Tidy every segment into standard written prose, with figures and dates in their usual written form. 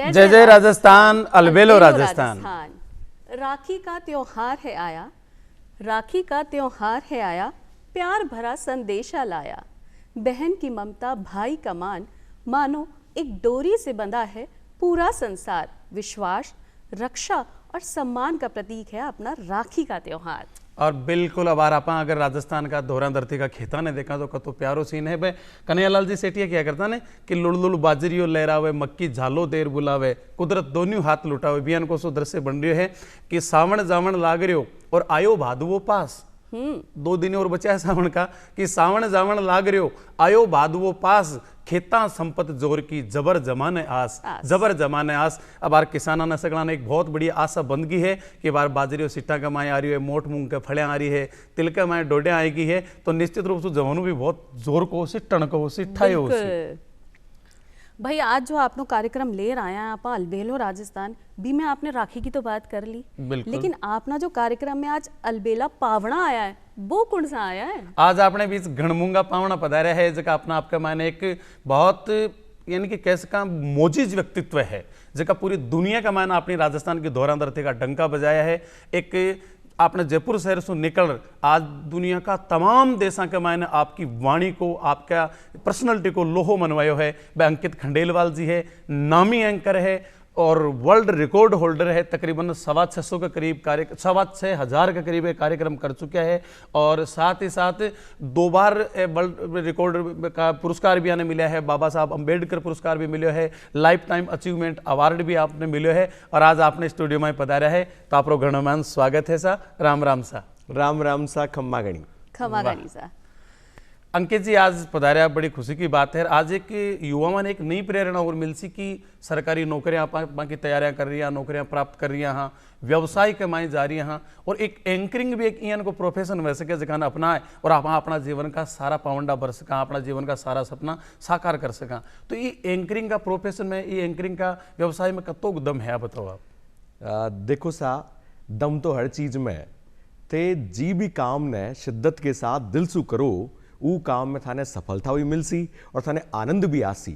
जय जय राजस्थान, अलबेलो राजस्थान। राखी का त्योहार है आया, राखी का त्योहार है आया, प्यार भरा संदेशा लाया। बहन की ममता भाई का मान, मानो एक डोरी से बंधा है पूरा संसार। विश्वास, रक्षा और सम्मान का प्रतीक है अपना राखी का त्योहार। और बिल्कुल अब आपा अगर राजस्थान का धोरा धरती का खेता ने देखा तो कतो प्यारो सीन है भाई। कन्हैयालाल जी सेठिया क्या करता ने कि लुड़ लुड़ बाजरियो लहरावे, मक्की झालो देर बुलावे, कुदरत दोनों हाथ लुटावे। बियान को सो दृश्य बन रही है कि सावण जावण लाग रहो और आयो भादवो पास। 2 दिन और बचा है सावण का कि सावण जावण लाग रहो आयो भादवो पास। खेता संपत जोर की जबर जमाने आस, जबर जमाने आस। अब बार किसाना ने सगला ने एक बहुत बड़ी आशा बंद की है कि बार बाजरी और सिट्टा का माए आ रही है, मोट मूंग के फड़ियाँ आ रही है, तिल के माए डोडियाँ आएगी है। तो निश्चित रूप से जवानों भी बहुत जोर को सिट्टन को सिट्ठाए हो भाई। आज जो आपनो कार्यक्रम ले आए हैं आप अलबेलो राजस्थान भी में आपने राखी की तो बात कर ली, लेकिन आपना जो कार्यक्रम में आज अलबेला पावना आया है वो कौन सा आया है? आज आपने बीच घणमूंगा पावना पधारा है जगह अपना आपका माने एक बहुत यानी कि कैसे का मोजिज व्यक्तित्व है जगह पूरी दुनिया का मायना अपनी राजस्थान की धोरा धरती का डंका बजाया है। एक आपने जयपुर शहर से निकल आज दुनिया का तमाम देशों के मायने आपकी वाणी को, आपका पर्सनलिटी को लोहो मनवायो है। वह अंकित खंडेलवाल जी है, नामी एंकर है और वर्ल्ड रिकॉर्ड होल्डर है। तकरीबन 625 के करीब 6,500 के करीब कार्यक्रम कर चुका है और साथ ही साथ 2 बार वर्ल्ड रिकॉर्ड का पुरस्कार भी आने मिला है। बाबा साहब अम्बेडकर पुरस्कार भी मिलो है, लाइफ टाइम अचीवमेंट अवार्ड भी आपने मिलो है। और आज आपने स्टूडियो में पधारा है तो आप लोग गणमान स्वागत है सा। राम राम सा। राम राम सा। खम्मा गणी सा। अंकित जी आज पधारे, बड़ी खुशी की बात है। आज एक युवा में एक नई प्रेरणा और मिल सी कि सरकारी नौकरियां की तैयारियां कर रही हैं, नौकरियां प्राप्त कर रही हैं, हाँ व्यवसाय कमाई जा रही हैं, हाँ और एक एंकरिंग भी एक इन को प्रोफेशन वैसे के जगह अपना है और आप अपना जीवन का सारा पावंडा भर सका, अपना जीवन का सारा सपना साकार कर सका। तो ये एंकरिंग का प्रोफेशन में, ये एंकरिंग का व्यवसाय में कतो दम है बताओ आप? देखो सा, दम तो हर चीज में थे। जी भी काम ने शिद्दत के साथ दिल सु करो वो काम में थाने सफलता भी मिल सी और थाने आनंद भी आसी।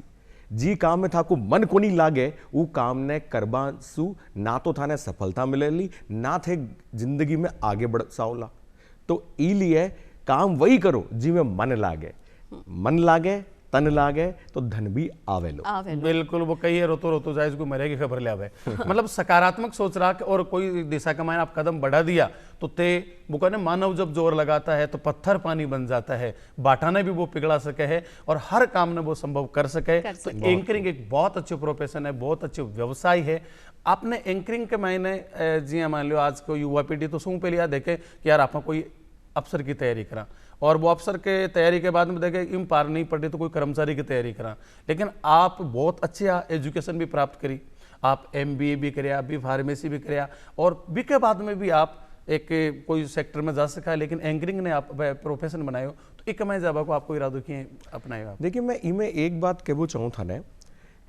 जी काम में था को मन को नहीं लागे वो काम ने करबा सु ना तो थाने सफलता मिलेली ना थे जिंदगी में आगे बढ़ सावला। तो इलिए काम वही करो जी में मन लागे, मन लागे तन लागे तो धन भी आवे लो। बिल्कुल वो कही है रोतो रोतो जाए इसको मरे की खबर ले आवे। मतलब सकारात्मक सोच रहा और कोई दिशा का मायने आप कदम बढ़ा दिया तो ते वो कहने मानव जब जोर लगाता है तो पत्थर पानी बन जाता है, बाटा ने भी वो पिघला सके है और हर काम ने वो संभव कर सके। तो एंकरिंग एक बहुत अच्छे प्रोफेशन है, बहुत अच्छे व्यवसाय है। आपने एंकरिंग के मायने जी मान लो आज को युवा पीढ़ी तो शू पहले याद देखे कि यार आप कोई अफसर की तैयारी करा और वो अफसर के तैयारी के बाद में देखे इम पार नहीं पड़े तो कोई कर्मचारी की तैयारी करा। लेकिन आप बहुत अच्छे एजुकेशन भी प्राप्त करी, आप MBA भी कराया, भी फार्मेसी भी कराया और बी के बाद में भी आप एक कोई सेक्टर में जा सका। लेकिन एंकरिंग ने आप प्रोफेशन बनायो तो एक कमाई जाबा को आपको इरादो किए अपनाए? देखिए मैं इमें एक बात कहबो चाहूँ था ने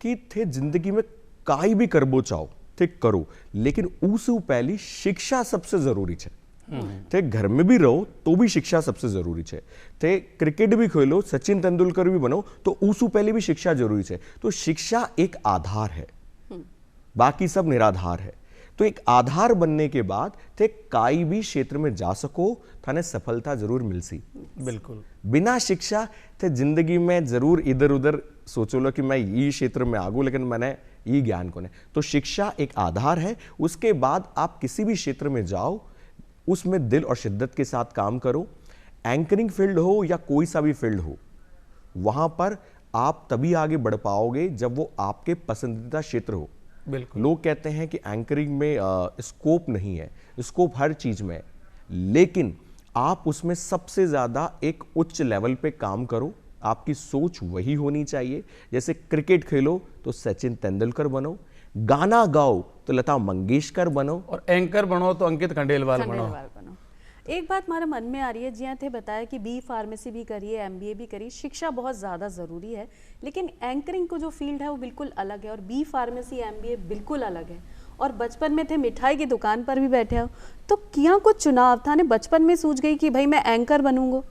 कि थे जिंदगी में काई भी करबो चाहो थे करो, लेकिन उससे पहली शिक्षा सबसे जरूरी है। थे घर में भी रहो तो भी शिक्षा सबसे जरूरी है। थे क्रिकेट भी खेलो, सचिन तेंदुलकर भी बनो तो उससे पहले भी शिक्षा जरूरी है। तो शिक्षा एक आधार है, बाकी सब निराधार है। तो एक आधार बनने के बाद थे काई भी क्षेत्र में जा सको थाने सफलता जरूर मिल सी। बिल्कुल बिना शिक्षा थे जिंदगी में जरूर इधर उधर सोचो लो कि मैं ये क्षेत्र में आगू लेकिन मैंने ये ज्ञान को नहीं। तो शिक्षा एक आधार है, उसके बाद आप किसी भी क्षेत्र में जाओ उसमें दिल और शिद्दत के साथ काम करो। एंकरिंग फील्ड हो या कोई सा भी फील्ड हो, वहां पर आप तभी आगे बढ़ पाओगे जब वो आपके पसंदीदा क्षेत्र हो। बिल्कुल लोग कहते हैं कि एंकरिंग में स्कोप नहीं है, स्कोप हर चीज में है, लेकिन आप उसमें सबसे ज्यादा एक उच्च लेवल पे काम करो। आपकी सोच वही होनी चाहिए। जैसे क्रिकेट खेलो तो सचिन तेंदुलकर बनो, गाना गाओ तो लता मंगेशकर बनो और एंकर बनो तो अंकित खंडेलवाल बनो। एक बात हमारे मन में आ रही है, जिया थे बताया कि बी फार्मेसी भी करिए, MBA भी करिए, शिक्षा बहुत ज़्यादा ज़रूरी है, लेकिन एंकरिंग को जो फील्ड है वो बिल्कुल अलग है और बी फार्मेसी MBA बिल्कुल अलग है। और बचपन में थे मिठाई की दुकान पर भी बैठे हो तो किया कुछ चुनाव था ने बचपन में सूझ गई कि भाई मैं एंकर बनूंगा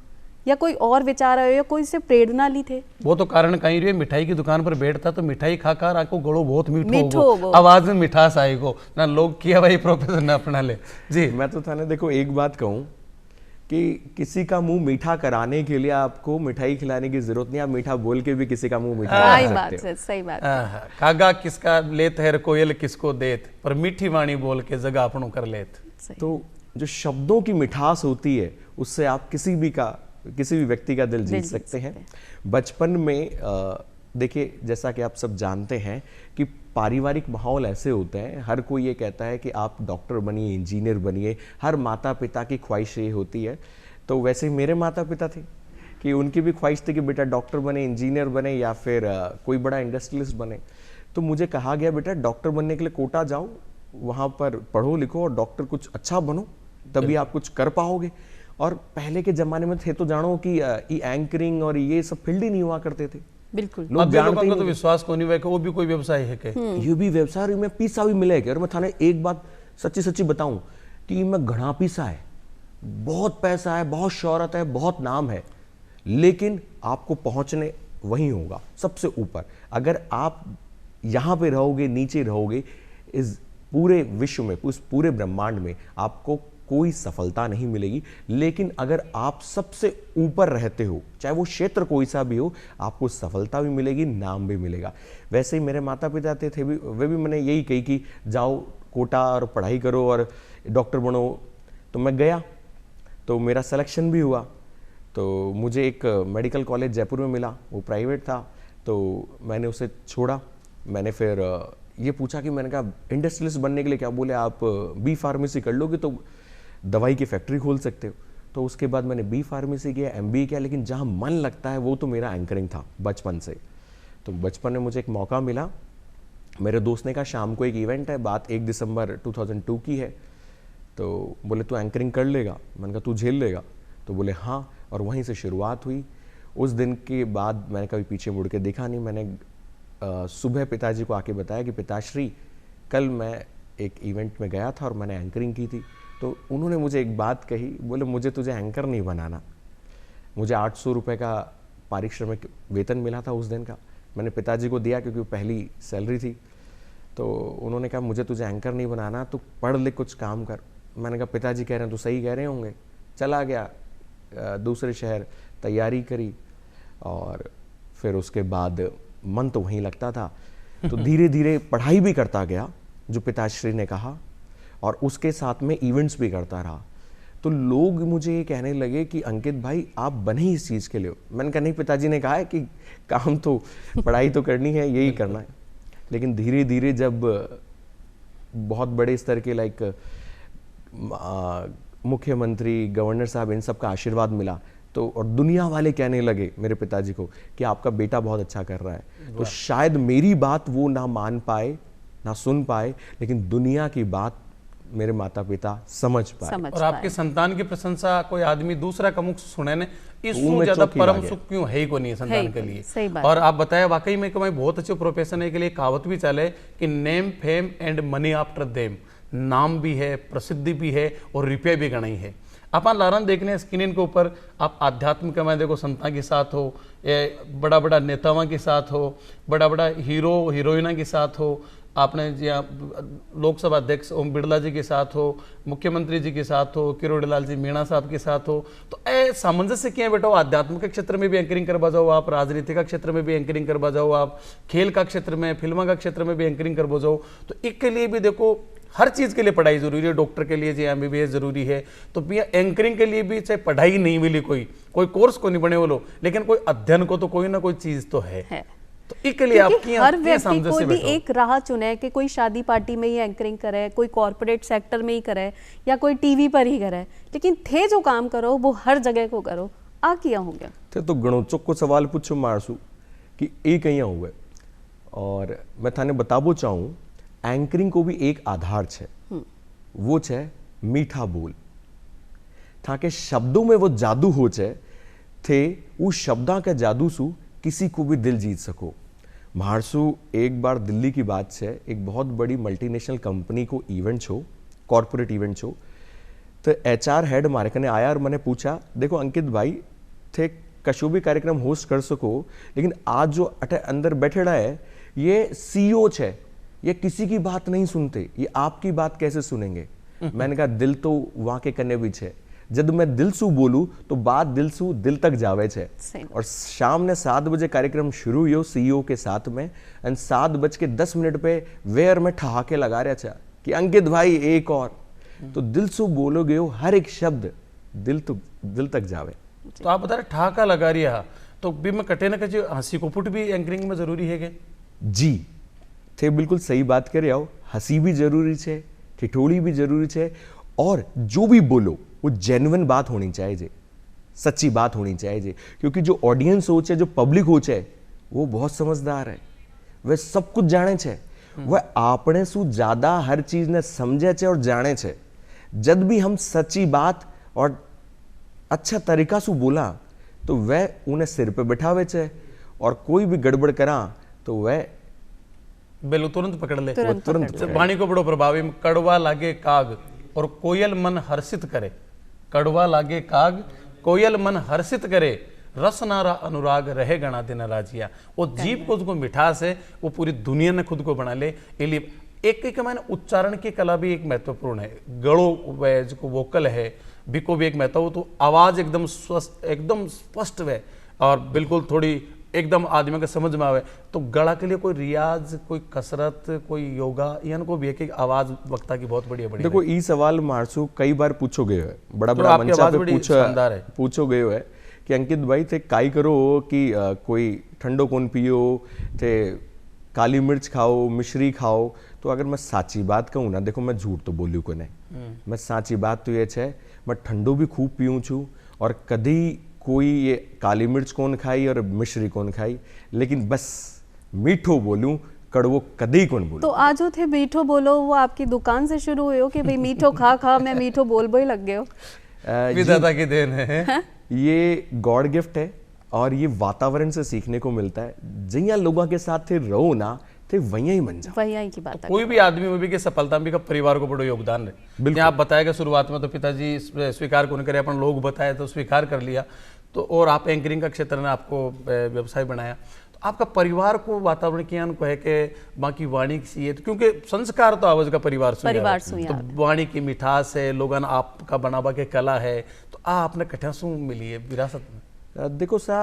या कोई और विचार आयो या कोई से प्रेरणा ली थे? वो तो कारण कहीं रही, मिठाई की दुकान पर बैठता तो मिठाई खाकर आपको गड़ो बहुत मीठो मीठो होगो। हो, आवाज में मिठास आएगो ना, लोग किया भाई प्रोफेशन ना अपना ले जी। मैं तो थाने देखो एक बात कहूँ कि किसी का मुंह मीठा कराने के लिए आपको मिठाई खिलाने की जरूरत नहीं, आप मीठा बोल के भी किसी का मुंह मीठा करा सही सकते बात हो। है, सही बात। कागा किसका लेत है कोयल किसको देत, पर मीठी वाणी बोल के जगह अपनों कर लेत। सही। तो जो शब्दों की मिठास होती है उससे आप किसी भी व्यक्ति का दिल जीत सकते हैं। बचपन में देखिए, जैसा कि आप सब जानते हैं कि पारिवारिक माहौल ऐसे होते हैं, हर कोई ये कहता है कि आप डॉक्टर बनिए, इंजीनियर बनिए, हर माता पिता की ख्वाहिश ये होती है। तो वैसे ही मेरे माता पिता थे कि उनकी भी ख्वाहिश थी कि बेटा डॉक्टर बने, इंजीनियर बने या फिर कोई बड़ा इंडस्ट्रियलिस्ट बने। तो मुझे कहा गया बेटा डॉक्टर बनने के लिए कोटा जाओ, वहाँ पर पढ़ो लिखो और डॉक्टर कुछ अच्छा बनो, तभी आप कुछ कर पाओगे। और पहले के ज़माने में थे तो जानो कि ये एंकरिंग और ये सब फील्ड ही नहीं हुआ करते थे। बिल्कुल। लोग अब जानते लोगों ही को तो नहीं। विश्वास को नहीं हुआ कि वो भी कोई व्यवसाय है के। ये भी व्यवसाय में पैसा भी मिलेगा। और मैं थाने एक बात सच्ची सच्ची बताऊं कि मैं घना पैसा है, बहुत पैसा है, बहुत शोहरत है, बहुत नाम है, लेकिन आपको पहुंचने वहीं होगा सबसे ऊपर। अगर आप यहाँ पे रहोगे, नीचे रहोगे, इस पूरे विश्व में, उस पूरे ब्रह्मांड में आपको कोई सफलता नहीं मिलेगी। लेकिन अगर आप सबसे ऊपर रहते हो, चाहे वो क्षेत्र कोई सा भी हो, आपको सफलता भी मिलेगी, नाम भी मिलेगा। वैसे ही मेरे माता पिता थे भी, वे भी मैंने यही कही कि जाओ कोटा और पढ़ाई करो और डॉक्टर बनो। तो मैं गया, तो मेरा सिलेक्शन भी हुआ। तो मुझे एक मेडिकल कॉलेज जयपुर में मिला, वो प्राइवेट था, तो मैंने उसे छोड़ा। मैंने फिर ये पूछा कि मैंने कहा इंडस्ट्रियलिस्ट बनने के लिए क्या? बोले आप बी फार्मेसी कर लोगे तो दवाई की फैक्ट्री खोल सकते हो। तो उसके बाद मैंने बी फार्मेसी किया, MBA किया, लेकिन जहाँ मन लगता है वो तो मेरा एंकरिंग था बचपन से। तो बचपन में मुझे एक मौका मिला, मेरे दोस्त ने कहा शाम को एक इवेंट है, बात 1 दिसंबर 2002 की है, तो बोले तू एंकरिंग कर लेगा? मैंने कहा तू झेल लेगा? तो बोले हाँ, और वहीं से शुरुआत हुई। उस दिन के बाद मैंने कभी पीछे मुड़ के देखा नहीं। मैंने सुबह पिताजी को आके बताया कि पिताश्री कल मैं एक इवेंट में गया था और मैंने एंकरिंग की थी। तो उन्होंने मुझे एक बात कही, बोले मुझे तुझे एंकर नहीं बनाना। मुझे 800 रुपये का पारिश्रमिक वेतन मिला था उस दिन का, मैंने पिताजी को दिया क्योंकि वो पहली सैलरी थी। तो उन्होंने कहा मुझे तुझे एंकर नहीं बनाना, तो पढ़ लिख कुछ काम कर। मैंने कहा पिताजी कह रहे हैं तो सही कह रहे होंगे। चला गया दूसरे शहर, तैयारी करी, और फिर उसके बाद मन तो वहीं लगता था। तो धीरे धीरे पढ़ाई भी करता गया जो पिताश्री ने कहा, और उसके साथ में इवेंट्स भी करता रहा। तो लोग मुझे ये कहने लगे कि अंकित भाई आप बने इस चीज़ के लिए हो। मैंने कहा नहीं, पिताजी ने कहा है कि काम तो पढ़ाई तो करनी है, यही करना है। लेकिन धीरे धीरे जब बहुत बड़े स्तर के मुख्यमंत्री, गवर्नर साहब, इन सब का आशीर्वाद मिला, तो और दुनिया वाले कहने लगे मेरे पिताजी को कि आपका बेटा बहुत अच्छा कर रहा है। तो शायद मेरी बात वो ना मान पाए, ना सुन पाए, लेकिन दुनिया की बात मेरे माता पिता समझ पाए। और आपके संतान की प्रशंसा कोई आदमी दूसरा का मुख सुने ने, वो इससे मैं ज्यादा चौंकी परम लागे। सुख क्यों है ही को नहीं संतान के लिए। सही बात। और आप बताया वाकई में कि भाई बहुत अच्छे प्रोफेशन है के लिए कहावत भी चले कि name fame and money after them, नाम भी है, प्रसिद्धि भी है और रुपये भी गणाई है। अपन लारन देखने स्क्रीन के ऊपर आप आध्यात्मिक में देखो संता के साथ हो, बड़ा बड़ा नेताओं के साथ हो, बड़ा बड़ा हीरो हीरोइना के साथ हो, आपने लोकसभा अध्यक्ष ओम बिरला जी के साथ हो, मुख्यमंत्री जी के साथ हो, किरोड़ी लाल जी मीणा साहब के साथ हो। तो सामंजस्य क्या है बेटा? आध्यात्मिक के क्षेत्र में भी एंकरिंग करवा जाओ आप, राजनीति का क्षेत्र में भी एंकरिंग करवा जाओ आप, खेल का क्षेत्र में, फिल्म का क्षेत्र में भी एंकरिंग करवा जाओ। तो इसके लिए भी देखो हर चीज के लिए पढ़ाई जरूरी है। डॉक्टर के लिए जो MBBS जरूरी है, तो भैया एंकरिंग के लिए भी चाहे पढ़ाई नहीं मिली, कोई कोर्स को नहीं बने वो लोग, लेकिन कोई अध्ययन को तो कोई ना कोई चीज तो है। तो इसके लिए क्योंकि हर व्यक्ति कोई भी एक राह चुने कि कोई शादी पार्टी में ही एंकरिंग करे, कोई कॉर्पोरेट सेक्टर में ही करे, या कोई टीवी पर ही करे, लेकिन थे जो काम करो वो हर जगह को करो। आ किया हो गया थे तो घणो चोख्खो सवाल पूछो मारसू कि ए कहीं हुए। और मैं थाने बताबो चाहूँ एंकरिंग को भी एक आधार है, वो है मीठा बोल। था के शब्दों में वो जादू हो थे उस शब्दा के जादू सु किसी को भी दिल जीत सको। मारसू एक बार दिल्ली की बात है, एक बहुत बड़ी मल्टीनेशनल कंपनी को इवेंट छो, कॉर्पोरेट इवेंट छो। तो HR हेड हमारे कने आया और मैंने पूछा देखो अंकित भाई थे कशो भी कार्यक्रम होस्ट कर सको, लेकिन आज जो अटे अंदर बैठे रहा है ये सीईओ है, ये किसी की बात नहीं सुनते, ये आपकी बात कैसे सुनेंगे। मैंने कहा दिल तो वहां के कने भी है, जब मैं दिल सु बोलूं तो बात दिल सु दिल तक जावे छे। और शाम ने 7 बजे कार्यक्रम शुरू हुयो सीईओ के साथ में, एंड 7:10 पे वेयर में ठहाके लगा रहा था कि अंकित भाई एक और, तो दिल सु बोलोगे हो हर एक शब्द दिल तक जावे। तो आप बता रहे ठहाका लगा रहा, तो भी मैं कटे ना कचे हंसी को पुट भी एंकरिंग में जरूरी है क्या? जी थे बिल्कुल सही बात करे आओ, हंसी भी जरूरी है, ठिठोली भी जरूरी है, और जो भी बोलो वो जेन्युइन बात होनी चाहिए, सच्ची बात होनी चाहिए, क्योंकि जो ऑडियंस हो है, जो पब्लिक हो है, वो बहुत समझदार है, वह सब कुछ जाने छे, वह आपने सु ज्यादा हर चीज ने समझे छे और जाने छे। जब भी हम सच्ची बात और अच्छा तरीका से बोला तो वह उन्हें सिर पे बैठावे छे, और कोई भी गड़बड़ करा तो वह बेलो तुरंत पकड़ ले। तुरंत वाणी को बड़ो प्रभावी, कड़वा लागे काग और कोयल मन हर्षित करे, कड़वा लागे काग कोयल मन हर्षित करे, रस नारा अनुराग रहे गणा दिन राजिया। वो जीव को उसको मिठास है, वो पूरी दुनिया ने खुद को बना ले। इसलिए एक मैंने उच्चारण की कला भी एक महत्वपूर्ण है, गड़ो वह जो वोकल है भी को भी एक महत्व, तो आवाज एकदम स्वस्थ एकदम स्पष्ट है और बिल्कुल थोड़ी एकदम आदमी के समझ में आवे। तो गला के लिए कोई रियाज, कोई कसरत, कोई योगा, इनको भी एक आवाज वक्ता की बहुत बढ़िया बढ़िया। देखो ई सवाल मारसू कई बार पूछो गयो है, बड़ा तो बड़ा मंचा पे पूछो गयो है कि अंकित भाई थे काई करो कि कोई ठंडो कौन पियो थे, काली मिर्च खाओ, मिश्री खाओ। तो अगर मैं साची बात कहूँ ना, देखो मैं झूठ तो बोल्यू को नहीं, मैं साची बात तो ये है मैं ठंडो भी खूब पीऊँ छू, और कभी कोई ये काली मिर्च कौन खाई और मिश्री कौन खाई, लेकिन बस मीठो बोलूं, कड़वो कदी कौन बोलूं। तो आज जो थे मीठो बोलो, वो आपकी दुकान से शुरू हुए हो कि भाई मीठो खा खा मैं मीठो बोल ही लग गए हो? विधाता की देन है। ये गॉड गिफ्ट है, और ये वातावरण से सीखने को मिलता है। जिया लोगों के साथ थे रहो ना, थे वही बन जाओ। वही की बात है। कोई भी आदमी में भी कि सफलता में का परिवार को बड़ा योगदान है। बिल्कुल आप बताएगा शुरुआत में तो पिताजी स्वीकार कौन करे, अपन लोग बताए तो स्वीकार कर लिया, तो और आप एंकरिंग का क्षेत्र ने आपको व्यवसाय बनाया, तो आपका परिवार को वातावरण किया को है कि बाकी वाणी की है, क्योंकि संस्कार तो आवाज का परिवार से, तो वाणी की मिठास है, लोगन आपका बनावा के कला है, तो आपने कठिन सु मिली है विरासत में। देखो सा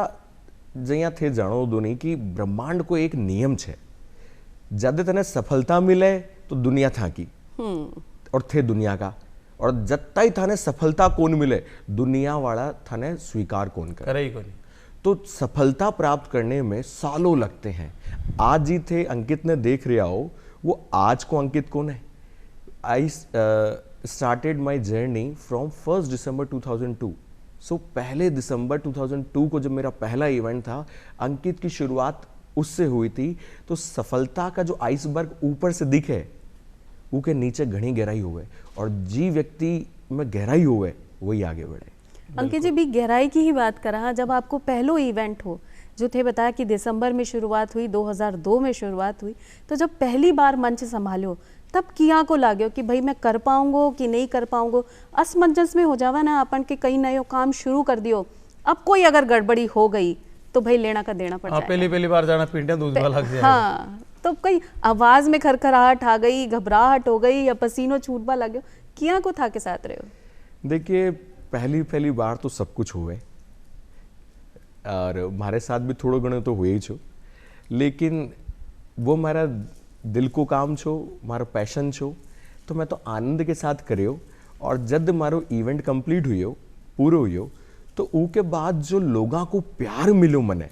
जया थे जानो दो नहीं कि ब्रह्मांड को एक नियम है, जब तने सफलता मिले तो दुनिया था की और थे दुनिया का, और जत्ता ही थाने सफलता कौन मिले दुनिया वाला थाने स्वीकार कौन करे ही कोनी। तो सफलता प्राप्त करने में सालों लगते हैं। आज ही थे अंकित ने देख रहा हो, वो आज को अंकित कौन है? I started my journey from 1 दिसंबर 2002। सो पहले दिसंबर 2002 को जब मेरा पहला इवेंट था, अंकित की शुरुआत उससे हुई थी। तो सफलता का जो आइसबर्ग ऊपर से दिखे, वो के नीचे घनी गहराई हुए, और जी व्यक्ति में गहराई हुए वही आगे बढ़े। अंकित जी भी गहराई की ही बात कर रहा, जब आपको पहलो इवेंट हो, जो थे बताया कि दिसंबर में शुरुआत हुई, 2002 में शुरुआत हुई, तो जब पहली बार मंच संभालो तब किया को लाग्यो कि भाई मैं कर पाऊंगो कि नहीं कर पाऊंगो? असमंजस में हो जावा ना अपन के कई नयो काम शुरू कर दियो, अब कोई अगर गड़बड़ी हो गई तो भाई लेना का देना पड़ जाएगा। पहली बार जाना पिंडिया दूध वाला लग जाएगा। हाँ, तो कई आवाज में खरखराहट आ गई, घबराहट हो गई, या पसीनो छूटवा लग गया, किया को था के साथ रहे हो? देखिए पहली बार तो सब कुछ हुए, और हमारे साथ भी थोड़ो घणो तो हुए ही छो, लेकिन वो हमारा दिल को काम छो, हमारा पैशन छो, तो मैं तो आनंद के साथ करियो। और जब मारो इवेंट कंप्लीट हुई पूरा हुई, तो ऊके बाद जो लोगों को प्यार मिलो मने,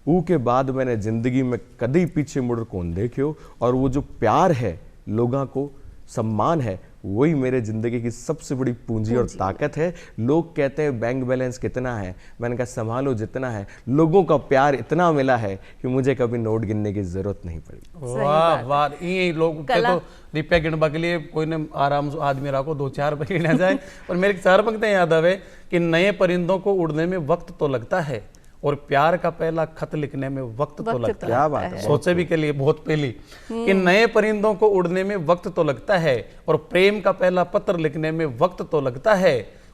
ऊके बाद मैंने जिंदगी में कभी पीछे मुड़ कौन देखियो। और वो जो प्यार है, लोगों को सम्मान है, वही मेरे जिंदगी की सबसे बड़ी पूंजी और ताकत है। लोग कहते हैं बैंक बैलेंस कितना है, मैंने कहा संभालो जितना है। लोगों का प्यार इतना मिला है कि मुझे कभी नोट गिनने की जरूरत नहीं पड़ी। वाह वाह, ये लोग के तो रुपया गिनवा के लिए कोई ने आराम से आदमी रखो 2-4 रुपये गिना जाए। और मेरे 4 पंक्तियां याद आवे कि नए परिंदों को उड़ने में वक्त तो लगता है, और प्यार का पहला खत लिखने में वक्त तो लगता है। क्या बात है, सोचे भी के लिए बहुत पहली कि नए परिंदों को उड़ने में वक्त तो लगता है, और प्रेम का पहला पत्र लिखने में वक्त तो लगता है।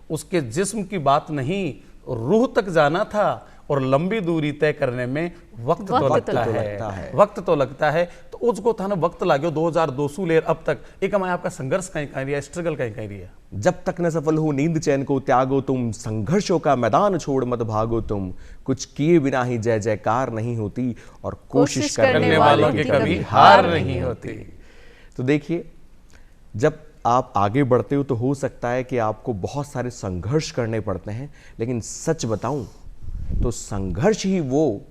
उसके जिस्म की बात नहीं, रूह तक जाना था और लंबी दूरी तय करने में वक्त तो लगता है, वक्त तो लगता है। तो उसको था ना वक्त लागो 2002 लेर अब तक एक हमारे आपका संघर्ष कहीं कहीं रहा, स्ट्रगल कहीं कहीं रहा। जब तक न सफल हो नींद चैन को त्यागो तुम, संघर्षों का मैदान छोड़ मत भागो तुम, कुछ किए बिना ही जय जयकार नहीं होती और कोशिश करने वालों की कभी हार नहीं होती। तो देखिए, जब आप आगे बढ़ते हो तो हो सकता है कि आपको बहुत सारे संघर्ष करने पड़ते हैं, लेकिन सच बताऊं तो संघर्ष ही वो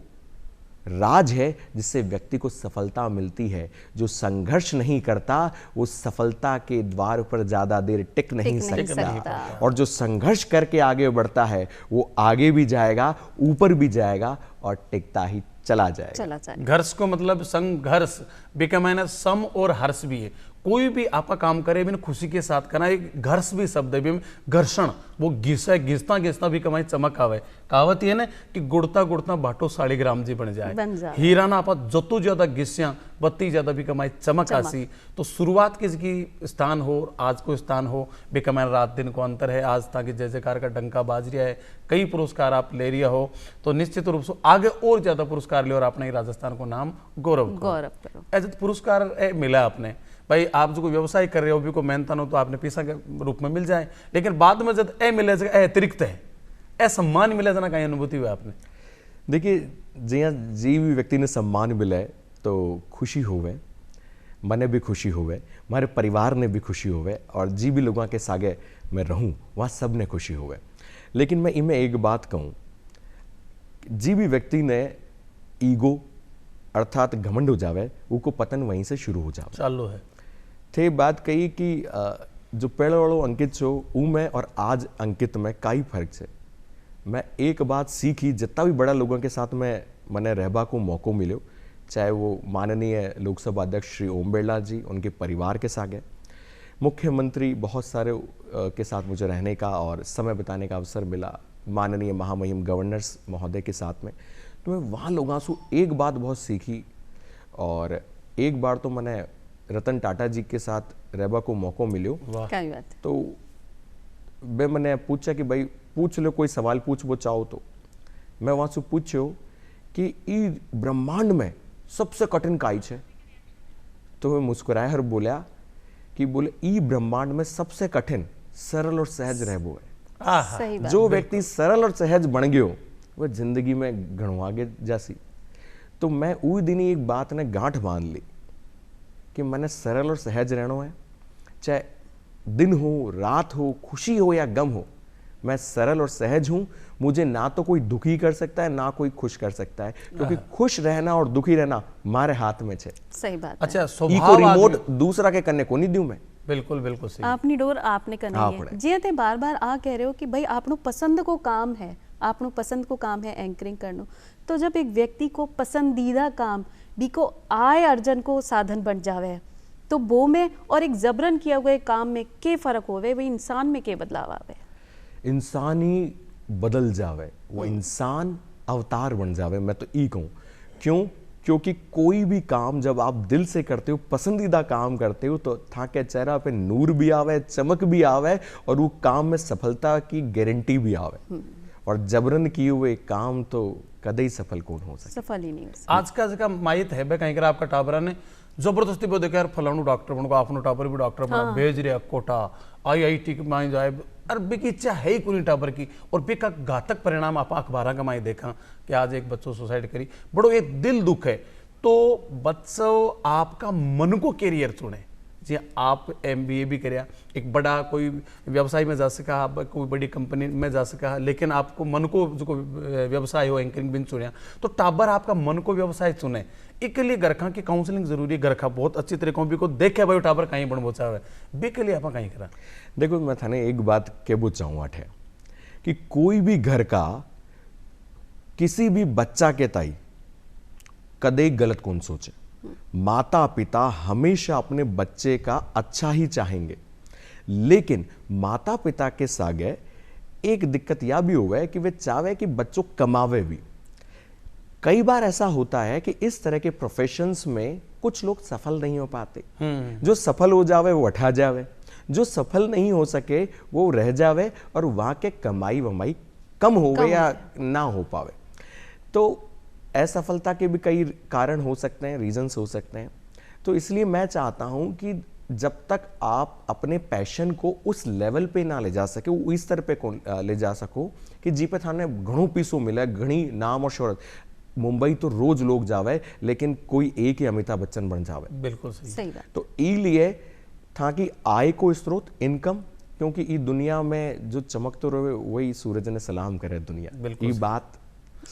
राज है जिससे व्यक्ति को सफलता मिलती है। जो संघर्ष नहीं करता वो सफलता के द्वार पर ज्यादा देर टिक नहीं सकता। और जो संघर्ष करके आगे बढ़ता है वो आगे भी जाएगा, ऊपर भी जाएगा और टिकता ही चला जाएगा। घर्ष को मतलब संघर्ष बेकमाना सम और हर्ष भी है। कोई भी आपका काम करे बिन खुशी के साथ करना, एक घर्ष भी शब्द है भी घर्षण, वो घिसता घिसता भी कमाई चमक आवे। कहावत ये ना कि गुड़ता गुड़ता बाटो 1.5 ग्राम जी बन जाए। हीरा ना आप जतो ज्यादा घिस्या बत्ती ज्यादा भी कमाई चमक आसी। तो शुरुआत किसकी स्थान हो, आज को स्थान हो, बेकमाना रात दिन को अंतर है। आज ताकि जय जयकार का डंका बाज रहा है, कई पुरस्कार आप ले रिया हो, तो निश्चित रूप से आगे और ज्यादा पुरस्कार ले और अपने राजस्थान को नाम गौरव करो। ऐसे पुरस्कार मिला आपने भाई, आप जो कोई व्यवसाय कर रहे हो भी को मेहनतन हो तो आपने पैसा के रूप में मिल जाए, लेकिन बाद में जब मिले अतिरिक्त है सम्मान मिले जना कहीं अनुभूति हुई आपने? देखिए, जिया जी भी व्यक्ति ने सम्मान मिले तो खुशी होवे, मने भी खुशी होवे, हमारे परिवार ने भी खुशी होवे और जी भी लोगों के सागे मैं रहूं वहाँ सब ने खुशी होवे। लेकिन मैं इनमें एक बात कहूँ, जी भी व्यक्ति ने ईगो अर्थात घमंड हो जावे, वो पतन वहीं से शुरू हो जावे। चालू है थे बात कही कि जो पहले वालों अंकित छो ऊ में और आज अंकित में काई फर्क है। मैं एक बात सीखी, जितना भी बड़ा लोगों के साथ में मैंने रहबा को मौको मिलो, चाहे वो माननीय लोकसभा अध्यक्ष श्री ओम बिरला जी, उनके परिवार के साथ है, मुख्यमंत्री बहुत सारे के साथ मुझे रहने का और समय बिताने का अवसर मिला, माननीय महामहिम गवर्नर्स महोदय के साथ में। तो मैं वहाँ लोगों से एक बात बहुत सीखी। और एक बार तो मैंने रतन टाटा जी के साथ रहबा को मौको मिलो, तो मैंने पूछा कि भाई पूछ लो, कोई सवाल पूछ वो चाहो तो। मैं वहाँ से पूछो कि ई ब्रह्मांड में सबसे कठिन काई है, तो मैं मुस्कुराया और बोला कि बोले ई ब्रह्मांड में सबसे कठिन सरल और सहज रहबो है। जो व्यक्ति सरल और सहज बन गयो वह जिंदगी में घणो आगे जासी। तो मैं उस दिन ही एक बात ने गांठ बांध ली कि मैंने सरल और सहज रहना है, चाहे दिन हो, रात हो, खुशी हो या गम हो, मैं सरल और सहज हूं। मुझे ना तो कोई दुखी कर सकता है ना कोई खुश कर सकता है, क्योंकि खुश रहना और दुखी रहना हमारे हाथ में है। सही बात। अच्छा, स्वभाव रिमोट दूसरा के करने को नहीं दूं मैं। बिल्कुल बिल्कुल सही। आपनी डोर आपने करनी है। जी ते बार बार आ कह रहे हो कि भाई आपनो पसंद को काम है, आपनो पसंद को काम है एंकरिंग करना। तो जब एक व्यक्ति को पसंदीदा काम भी को आय अर्जन को साधन बन जावे, तो वो में और एक जबरन किया हुआ काम में के फर्क होवे, वही इंसान में के बदलाव आवे? इंसान ही बदल जावे, वो इंसान अवतार बन जावे। मैं तो ई कहूँ क्यों? क्योंकि कोई भी काम जब आप दिल से करते हो, पसंदीदा काम करते हो, तो था के चेहरा पे नूर भी आवे, चमक भी आवे और वो काम में सफलता की गारंटी भी आवे। और जबरन किए हुए काम तो कदे ही सफल कौन हो सकता, सफल ही नहीं हो सकता। आज का जगह माहित है बे कहीं कर आपका टाबरा ने जबरदस्ती बोल देखा यार फलाणु डॉक्टर बन को आपनो टाबर भी डॉक्टर बना भेज रहे कोटा IIT के माई जाए। और बेकी इच्छा है ही कोई टाबर की, और बेका घातक परिणाम आप अखबार का माई देखा कि आज एक बच्चों सुसाइड करी, बड़ो एक दिल दुख है। तो बच्चों आपका मन को कैरियर चुने, जी आप MBA भी करिया, एक बड़ा कोई व्यवसाय में जा सका, आप कोई बड़ी कंपनी में जा सका, लेकिन आपको मन को जो व्यवसाय हो एंकरिंग बिन चुनिया, तो टाबर आपका मन को व्यवसाय चुने। एक लिए गरखा की काउंसलिंग जरूरी है, गरखा बहुत अच्छी तरीकों भी को देखे भाई टाबर कहीं बन बोचा है बे के लिए आप कहीं करा। देखो मैं थाने एक बात कहना चाहूँ है कि कोई भी घर का किसी भी बच्चा के ताई कदे गलत कौन सोचे। माता पिता हमेशा अपने बच्चे का अच्छा ही चाहेंगे, लेकिन माता पिता के सागे एक दिक्कत यह भी हुआ है कि वे चाहे कि बच्चों कमावे भी। कई बार ऐसा होता है कि इस तरह के प्रोफेशंस में कुछ लोग सफल नहीं हो पाते। जो सफल हो जावे वो उठा जावे, जो सफल नहीं हो सके वो रह जावे और वहां के कमाई वमाई कम होवे या ना हो पावे। तो असफलता के भी कई कारण हो सकते हैं, रीजंस हो सकते हैं। तो इसलिए मैं चाहता हूं कि जब तक आप अपने पैशन को उस लेवल पे ना ले जा सके, वो इस स्तर पे ले जा सको कि जी पे थाने घणो पीसो मिले, घणी नाम और शोहरत। मुंबई तो रोज लोग जावे, लेकिन कोई एक ही अमिताभ बच्चन बन जावे। बिल्कुल सही बात। तो लिए था कि आय को स्रोत, इनकम, क्योंकि इस दुनिया में जो चमकते रहे वही सूरज ने सलाम करे दुनिया। ये बात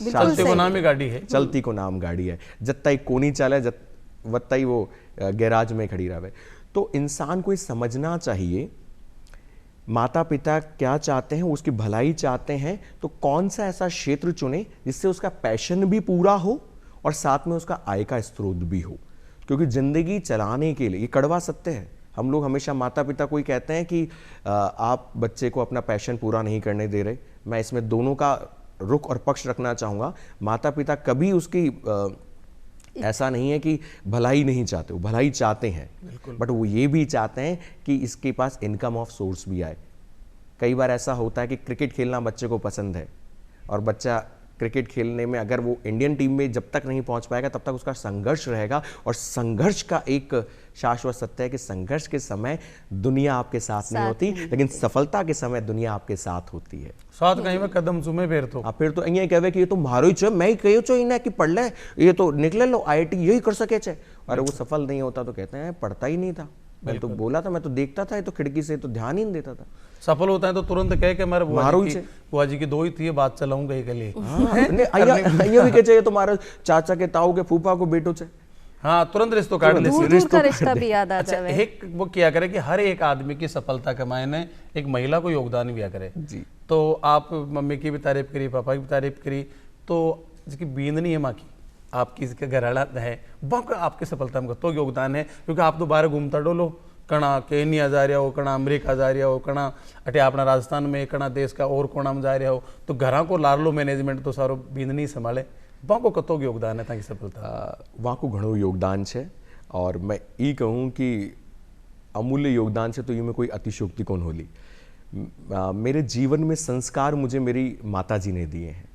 चलती को नाम ही गाड़ी है, चलती को नाम गाड़ी है। जत्ता ही कोनी चले वत्ता ही वो गैराज में खड़ी रहे। तो इंसान को ये समझना चाहिए माता पिता क्या चाहते हैं, उसकी भलाई चाहते हैं, तो कौन सा ऐसा क्षेत्र चुने जिससे उसका पैशन भी पूरा हो और साथ में उसका आय का स्रोत भी हो। क्योंकि जिंदगी चलाने के लिए, ये कड़वा सत्य है, हम लोग हमेशा माता पिता को ही कहते हैं कि आप बच्चे को अपना पैशन पूरा नहीं करने दे रहे। मैं इसमें दोनों का रुख और पक्ष रखना चाहूँगा। माता पिता कभी उसकी ऐसा नहीं है कि भलाई नहीं चाहते, वो भलाई चाहते हैं, बट वो ये भी चाहते हैं कि इसके पास इनकम ऑफ सोर्स भी आए। कई बार ऐसा होता है कि क्रिकेट खेलना बच्चे को पसंद है और बच्चा क्रिकेट खेलने में अगर वो इंडियन टीम में जब तक नहीं पहुंच पाएगा तब तक उसका संघर्ष रहेगा। और संघर्ष का एक शाश्वत सत्य है कि संघर्ष के समय दुनिया आपके साथ नहीं होती, लेकिन सफलता के समय दुनिया आपके साथ होती है। साथ कहीं में कदम चुमे फिर तो अँ कहे कि ये तो मारो ही छे, मैं ही कहो छो इन्हें कि पढ़ ले, ये तो निकले लो IIT यही कर सके छे। और वो सफल नहीं होता तो कहते हैं पढ़ता ही नहीं था, मैं तो बोला था, मैं तो देखता था, ये तो खिड़की से तो ध्यान ही नहीं देता था। सफल होता है तो तुरंत कहे कि मेरे बुआ जी की दो ही थी, बात चलाऊंगा के लिए। भी कहे तुम्हारे चाचा के ताऊ के फूफा को बेटो छे, हाँ तुरंत रिश्तों काट ले। रिश्ता भी याद आ जाए। एक वो किया करे कि हर एक आदमी की सफलता के मायने एक महिला को योगदान भी करे जी। तो आप मम्मी की भी तारीफ करी, पापा की भी तारीफ करी, तो जिसकी बींदनी है माँ की, आपकी इसके घराला है, वह आपकी सफलता में तो योगदान है। क्योंकि आप तो बाहर घूमता डोलो, कणा केनिया जा रहा हो, कणा अमेरिका जा रहा हो, कणा अटे अपना राजस्थान में, कणा देश का और कोना में जा रहा हो, तो घर को लारलो मैनेजमेंट तो सारो बींदनी संभाले, वहाँ को कतो योगदान है ताकि सफलता वहाँ को घणो योगदान है। और मैं ये कहूँ कि अमूल्य योगदान से तो ये में कोई अतिशयोक्ति कौन होली। मेरे जीवन में संस्कार मुझे मेरी माता जी ने दिए हैं।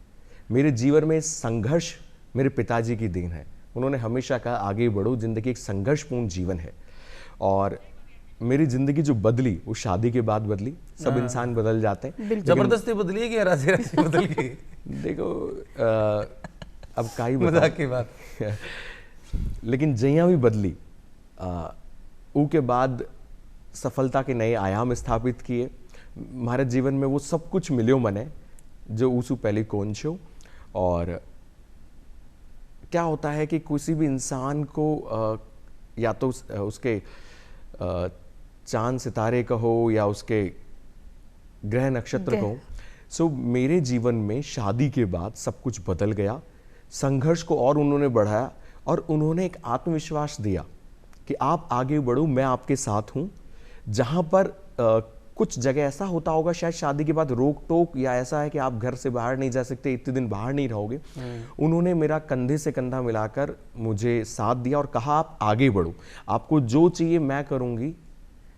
मेरे जीवन में संघर्ष मेरे पिताजी की देन है। उन्होंने हमेशा कहा आगे बढ़ो, जिंदगी एक संघर्षपूर्ण जीवन है। और मेरी जिंदगी जो बदली वो शादी के बाद बदली। सब इंसान बदल जाते हैं, जबरदस्ती बदली है कि राजी राजी बदल गई। देखो अब काई मजाक की बात लेकिन जैया भी बदली ऊ के बाद सफलता के नए आयाम स्थापित किए। हमारे जीवन में वो सब कुछ मिलो मने जो उसू पहले कौन छो। और क्या होता है कि किसी भी इंसान को या तो उसके चांद सितारे कहो या उसके ग्रह नक्षत्र कहो। सो मेरे जीवन में शादी के बाद सब कुछ बदल गया। संघर्ष को और उन्होंने बढ़ाया और उन्होंने एक आत्मविश्वास दिया कि आप आगे बढ़ो, मैं आपके साथ हूं। जहां पर कुछ जगह ऐसा होता होगा शायद शादी के बाद रोक टोक या ऐसा है कि आप घर से बाहर नहीं जा सकते, इतने दिन बाहर नहीं रहोगे, उन्होंने मेरा कंधे से कंधा मिलाकर मुझे साथ दिया और कहा आप आगे बढ़ो, आपको जो चाहिए मैं करूंगी,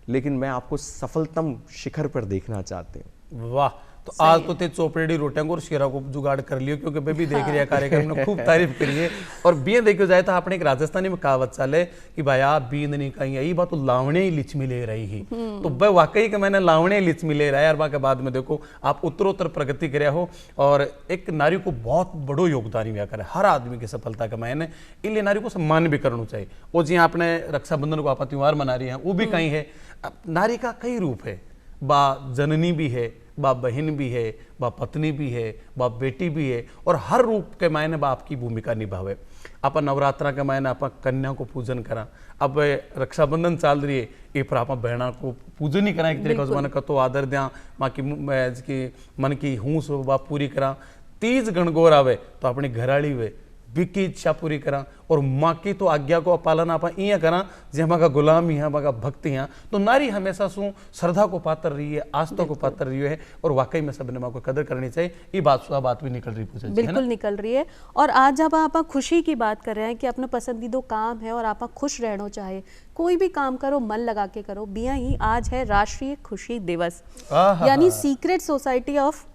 लेकिन मैं आपको सफलतम शिखर पर देखना चाहते हैं। वाह, तो आज तो ते चोपड़ी रोटियां और शीरा को जुगाड़ कर लियो, क्योंकि मैं भी देख रहा कार्यक्रम ने खूब तारीफ करी है। और बिये देखो जाए तो आपने एक राजस्थानी में कहावत चले कि भाई आप बींद नहीं कहीं यही बात तो लावणे ही लिचमी ले रही ही। तो भाई वाकई कि मैंने लावणे लिचमी ले रहा है। और के बाद में देखो आप उत्तरोत्तर प्रगति कर हो और एक नारी को बहुत बड़ो योगदान हुआ करे हर आदमी की सफलता का मैंने, इसलिए नारी को सम्मान भी करना चाहिए। और जी आपने रक्षाबंधन को आप त्योहार मना रही है, वो भी कहीं है। नारी का कई रूप है, बा जननी भी है, बा बहन भी है, बा पत्नी भी है, बा बेटी भी है। और हर रूप के मायने बा आपकी भूमिका निभावे। आप नवरात्रा के मायने आप कन्या को पूजन करा। अब रक्षाबंधन चल रही है, ये पर आप बहना को पूजन ही करा, एक तरीके से मन कतो आदर द्या, माँ की मन की हूस बा पूरी करा। तीज गणगौर आवे तो अपनी घराड़ी वे बिकी इच्छा पूरी करा। और माँ की तो आज्ञा को पालन आप इं करा जे हमारा गुलाम ही हमारा भक्ति हैं। तो नारी हमेशा शू श्रद्धा को पात्र रही है, आस्था को पात्र रही है। और वाकई में सबने माँ को कदर करनी चाहिए। ये बात भी निकल रही पूछे बिल्कुल निकल रही है। और आज जब आप खुशी की बात कर रहे हैं कि अपना पसंदीदा काम है और आप खुश रहना चाहे, कोई भी काम करो मन लगा के करो। बिया ही आज है राष्ट्रीय खुशी दिवस, यानी सीक्रेट सोसाइटी ऑफ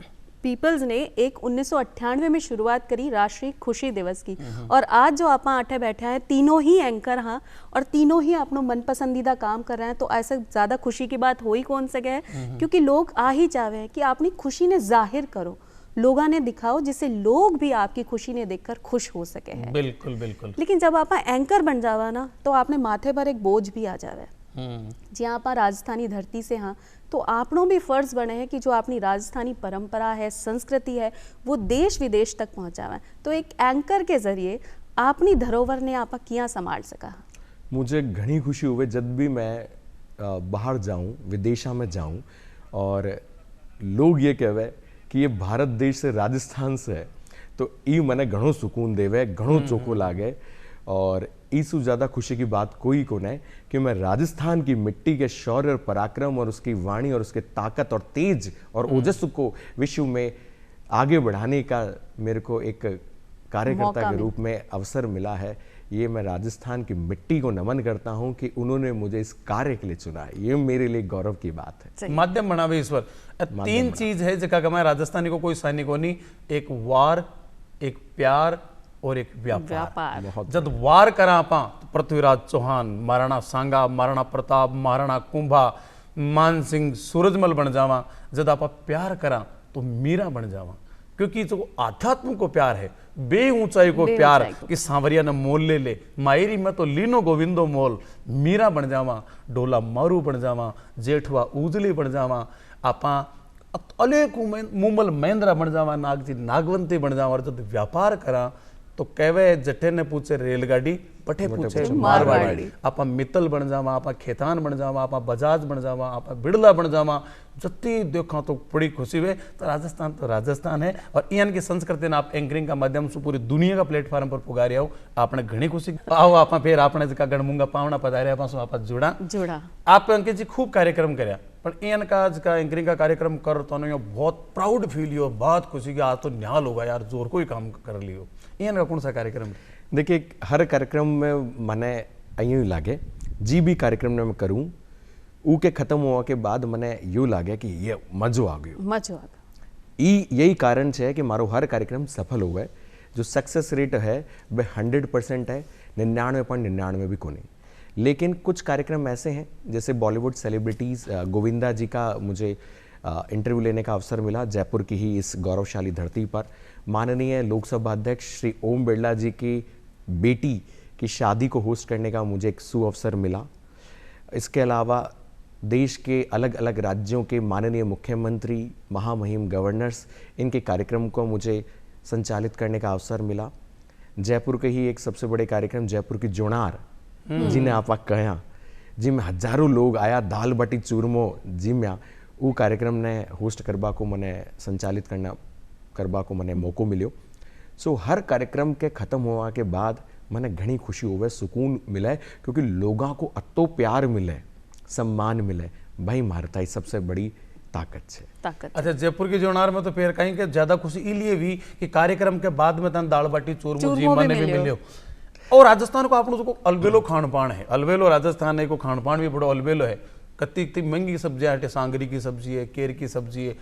पीपल्स ने एक 1998 में शुरुआत करी राष्ट्रीय खुशी दिवस की, और आज जो आप आठे बैठे हैं तीनों ही एंकर हाँ और तीनों ही अपनो मन पसंदीदा काम कर रहे हैं, तो ऐसे ज़्यादा खुशी की बात हो ही कौन सके है, क्योंकि लोग आ ही चाहे हैं कि अपनी खुशी ने जाहिर करो, लोगों ने दिखाओ, जिससे लोग भी आपकी खुशी ने देखकर खुश हो सके हैं। बिल्कुल बिल्कुल। लेकिन जब आप एंकर बन जावा ना तो आपने माथे पर एक बोझ भी आ जावे। जी आप राजस्थानी धरती से हाँ, तो आपनों भी फर्ज बने हैं कि जो अपनी राजस्थानी परंपरा है, संस्कृति है, वो देश विदेश तक पहुंचावे। तो एक एंकर के जरिए अपनी धरोहर ने आप किया संभाल सका? मुझे घनी खुशी हुए जब भी मैं बाहर जाऊं, विदेशा में जाऊं और लोग ये कहवे कि ये भारत देश से राजस्थान से है, तो ई मने घणो सुकून देवे, घणो चोखो लागे। और इससे ज़्यादा खुशी की बात कोई को नहीं कि मैं राजस्थान की मिट्टी के शौर्य और पराक्रम और उसकी वाणी और उसके ताकत और तेज और ओजस को विश्व में आगे बढ़ाने का मेरे को एक कार्यकर्ता के रूप में अवसर मिला है। ये मैं राजस्थान की मिट्टी को नमन करता हूं कि उन्होंने मुझे इस कार्य के लिए चुना है। ये मेरे लिए गौरव की बात है। माध्यम बनावे ईश्वर, तीन चीज है जगह का मैं राजस्थानी को कोई सैनिकों नहीं, एक वार, एक प्यार और एक व्यापार। जब वार करा आपा तो पृथ्वीराज चौहान, महाराणा सांगा, महाराणा प्रताप, महाराणा कुंभा, मान सिंह, सूरजमल बन जावा। जब आप प्यार करा तो मीरा बन जावा, क्योंकि जो आध्यात्म को प्यार है, बे ऊंचाई को प्यार कि सांवरिया ने मोल ले ले, मायरी में तो लीनो गोविंदो मोल, मीरा बन जावा, डोला मारू बन जावा, जेठवा उजली बन जावा, आपा अलेख मुमल महेंद्रा बन जावा, नागजी नागवंती बन जावा। और जब व्यापार करा तो कहवे जठे ने पूछे रेलगाड़ी, पठे पूछे मारवाड़ी। आपा मित्तल बन जावा, आपा खेतान बन जावा, आपा बजाज बन जावा, आपा बिड़ला बन जावा। जत्ती देखा तो बड़ी खुशी हुए। तो राजस्थान है और इन की संस्कृति ने आप एंकरिंग का माध्यम से पूरी दुनिया का प्लेटफॉर्म पर पुगारी आओ, आपने घनी खुशी आओ। आप फिर आपने जका गणमुंगा पावना पधारे आप जुड़ा आप अंकित जी खूब कार्यक्रम करया, पर इन का जका एंकरिंग का कार्यक्रम कर तो बहुत प्राउड फील हो, बहुत खुशी की आज तो न्याल होगा यार, जोर कोई काम कर लियो। इन का कौन सा कार्यक्रम? देखिए हर कार्यक्रम में मने यूँ लागे, जी भी कार्यक्रम में मैं करूँ ऊ के खत्म हुआ के बाद मने यूँ लागे कि ये मजो आ गयो। यही कारण है कि मारो हर कार्यक्रम सफल हो गए। जो सक्सेस रेट है वह 100% है, 99.99 भी को नहीं। लेकिन कुछ कार्यक्रम ऐसे हैं जैसे बॉलीवुड सेलिब्रिटीज़ गोविंदा जी का मुझे इंटरव्यू लेने का अवसर मिला जयपुर की ही इस गौरवशाली धरती पर। माननीय लोकसभा अध्यक्ष श्री ओम बिरला जी की बेटी की शादी को होस्ट करने का मुझे एक सुअवसर मिला। इसके अलावा देश के अलग अलग राज्यों के माननीय मुख्यमंत्री, महामहिम गवर्नर्स, इनके कार्यक्रम को मुझे संचालित करने का अवसर मिला। जयपुर के ही एक सबसे बड़े कार्यक्रम जयपुर की जोनार जिन्हें आप कहा, जिनमें हजारों लोग आया, दाल बाटी चूरमो जिम्या वो कार्यक्रम ने होस्ट करवा को मैंने संचालित करवा को मैंने मौको मिलो। सो हर कार्यक्रम के खत्म हुआ के बाद मैंने घनी खुशी हुए, सुकून मिले, क्योंकि लोगों को अतो प्यार मिले, सम्मान मिले, भाई मारता ही सबसे बड़ी ताकत है। अच्छा, जयपुर की जोनार में तो फिर कहीं के ज्यादा खुशी इसलिए भी कि कार्यक्रम के बाद में तन दाल बाटी चूरमो जी मने भी मिलियो। और राजस्थान को आप लोगों को अलबेलो खान पान है, अलबेलो राजस्थान है को खान पान भी बड़ो अलबेलो है। कत्ती इतनी महंगी सब्जियां है, सांगरी की सब्जी है, केर की सब्जी है,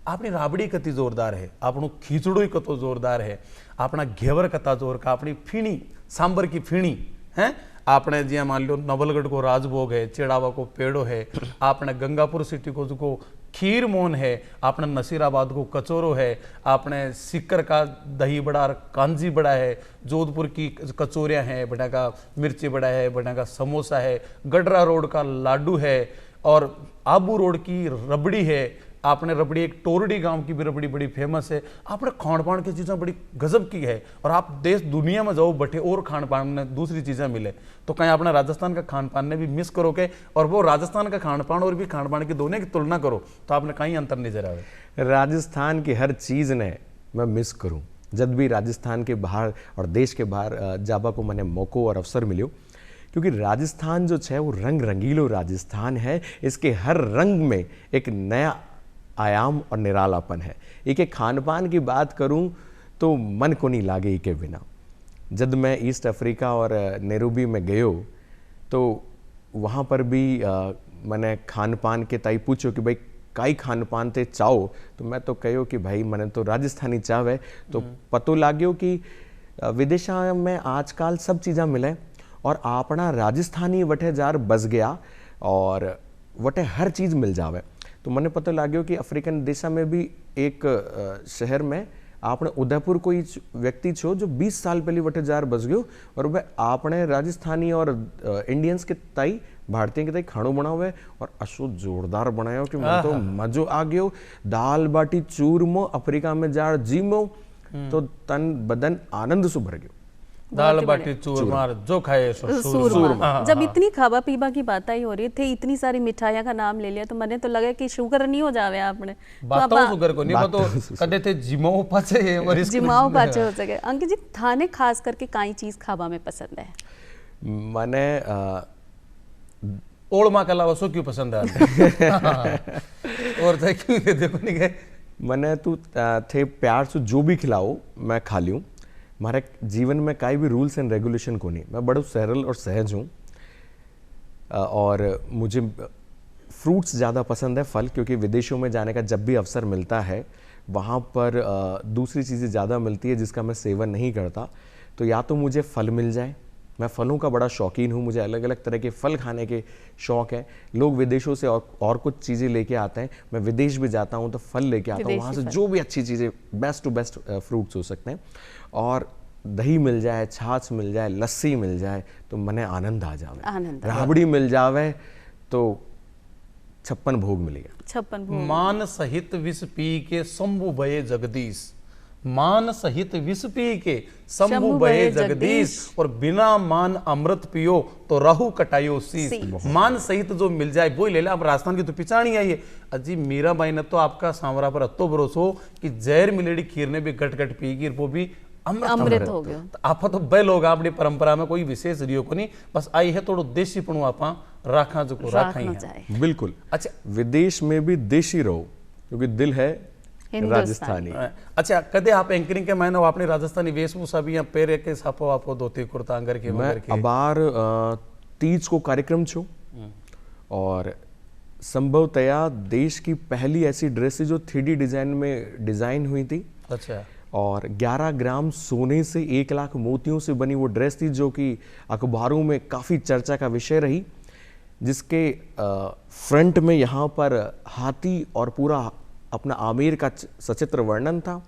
अपनी राबड़ी कती जोरदार है, आपनो खीचड़ो ही कतो जोरदार है, अपना घेवर कता जोर का, अपनी फीणी सांबर की फीणी है, आपने जी मान लो नवलगढ़ को राजभोग है, चेड़ावा को पेड़ो है, आपने गंगापुर सिटी को जो खीर मोहन है, आपने नसीराबाद को कचोरो है, आपने सीकर का दही बड़ा और कांजी बड़ा है, जोधपुर की कचोरियाँ हैं, बड़ा का मिर्ची बड़ा है, बड़ा का समोसा है, गडरा रोड का लाडू है और आबू रोड की रबड़ी है। आपने रबड़ी एक टोरडी गांव की भी रबड़ी बड़ी फेमस है। आपने खान पान की चीज़ें बड़ी गजब की है और आप देश दुनिया में जाओ बटे और खान पान में दूसरी चीज़ें मिले तो कहीं आपने राजस्थान का खान पान ने भी मिस करो के और वो राजस्थान का खान पान और भी खान पान की दोनों की तुलना करो तो आपने कहीं अंतर नजर आवे। राजस्थान की हर चीज़ ने मैं मिस करूँ जब भी राजस्थान के बाहर और देश के बाहर जाबा को मैंने मौको और अवसर मिलो, क्योंकि राजस्थान जो है वो रंग रंगीलो राजस्थान है। इसके हर रंग में एक नया आयाम और निरालापन है। एक खान पान की बात करूं तो मन को नहीं लागे इके बिना। जब मैं ईस्ट अफ्रीका और नैरोबी में गयो तो वहाँ पर भी मैंने खान पान के ताई पूछो कि भाई काई खान पान थे चाहो तो मैं तो कहो कि भाई मैंने तो राजस्थानी चाव है तो पतो लाग्यो कि विदेशा में आजकल सब चीज़ा मिले और अपना राजस्थानी वटे जार बस गया और वटे हर चीज़ मिल जावे। तो मैंने पता लाग्यो कि अफ्रीकन देशा में भी एक शहर में आपने उदयपुर कोई व्यक्ति छो जो 20 साल पहले वटे जार बस गयो और वह आपने राजस्थानी और इंडियंस के ताई भारतीय के ताई खाणो बनावे और अशो जोरदार बनायो कि मैं तो मजो आ गयो। दाल बाटी चूरमो अफ्रीका में जार जीमो तो तन बदन आनंद से भर गयो। दाल बाटी चूरमा जो खाए सो सूरमा। जब इतनी खावा पीवा की बात ही हो रही थी, इतनी सारी मिठाइयां का नाम ले लिया तो मैंने तो लगा कि शुगर नहीं हो जावे आपने बातों शुगर को नहीं तो कदे थे जिमाओ पाचे और इस जिमाओ पाचे हो सके। अंकित जी थाने खास करके काई चीज खावा में पसंद है? मैंने ओळमा के अलावा सो क्यों पसंद है और थे क्यों देखो नहीं गए मैंने तू थे प्यार से जो भी खिलाओ मैं खा लूँ। हमारे जीवन में काई भी रूल्स एंड रेगुलेशन को नहीं, मैं बड़ा सरल और सहज हूँ और मुझे फ्रूट्स ज़्यादा पसंद है, फल, क्योंकि विदेशों में जाने का जब भी अवसर मिलता है वहाँ पर दूसरी चीज़ें ज़्यादा मिलती है जिसका मैं सेवन नहीं करता। तो या तो मुझे फल मिल जाए, मैं फलों का बड़ा शौकीन हूँ, मुझे अलग अलग तरह के फल खाने के शौक़ है। लोग विदेशों से और कुछ चीज़ें लेके आते हैं, मैं विदेश भी जाता हूँ तो फल लेके आता हूँ, वहाँ से जो भी अच्छी चीज़ें बेस्ट टू बेस्ट फ्रूट्स हो सकते हैं और दही मिल जाए, छाछ मिल जाए, लस्सी मिल जाए तो मने आनंद आ जावे, राबड़ी मिल जावे तो 56 भोग मिल गया। 56 भोग। मान सहित विष पी के शंभु भये जगदीश, मान सहित विष पी के शंभु भये जगदीश और बिना मान अमृत पियो तो राहु कटायो शीश। मान सहित जो मिल जाए वो ही ले ले। अब राजस्थान की तो पिचाणी आई है अजी मीरा बाई ने तो आपका सांवरा पर अत्तो भरोसो कि जहर मिलेड़ी खीर ने भी गट गट पी गिर वो भी अमृत हो गया। तो आप तो बे लोग अपनी परंपरा में कोई विशेष रियो को नहीं, बस आई है थोड़ा देसी पणु आपा राखा जो को राखा ही है। बिल्कुल। अच्छा विदेश में भी देशी रहो क्योंकि दिल है राजस्थानी। अच्छा कदे आप एंकरिंग के मायने आपने राजस्थानी वेशभूषा भी या पेरे के सापो आपो धोती कुर्ता अंगर के मैं अबार तीज को कार्यक्रम छो और संभवतया देश की पहली ऐसी ड्रेस जो 3D डिजाइन में डिजाइन हुई थी। अच्छा। और 11 ग्राम सोने से 1 लाख मोतियों से बनी वो ड्रेस थी जो कि अखबारों में काफ़ी चर्चा का विषय रही, जिसके फ्रंट में यहाँ पर हाथी और पूरा अपना आमेर का सचित्र वर्णन था।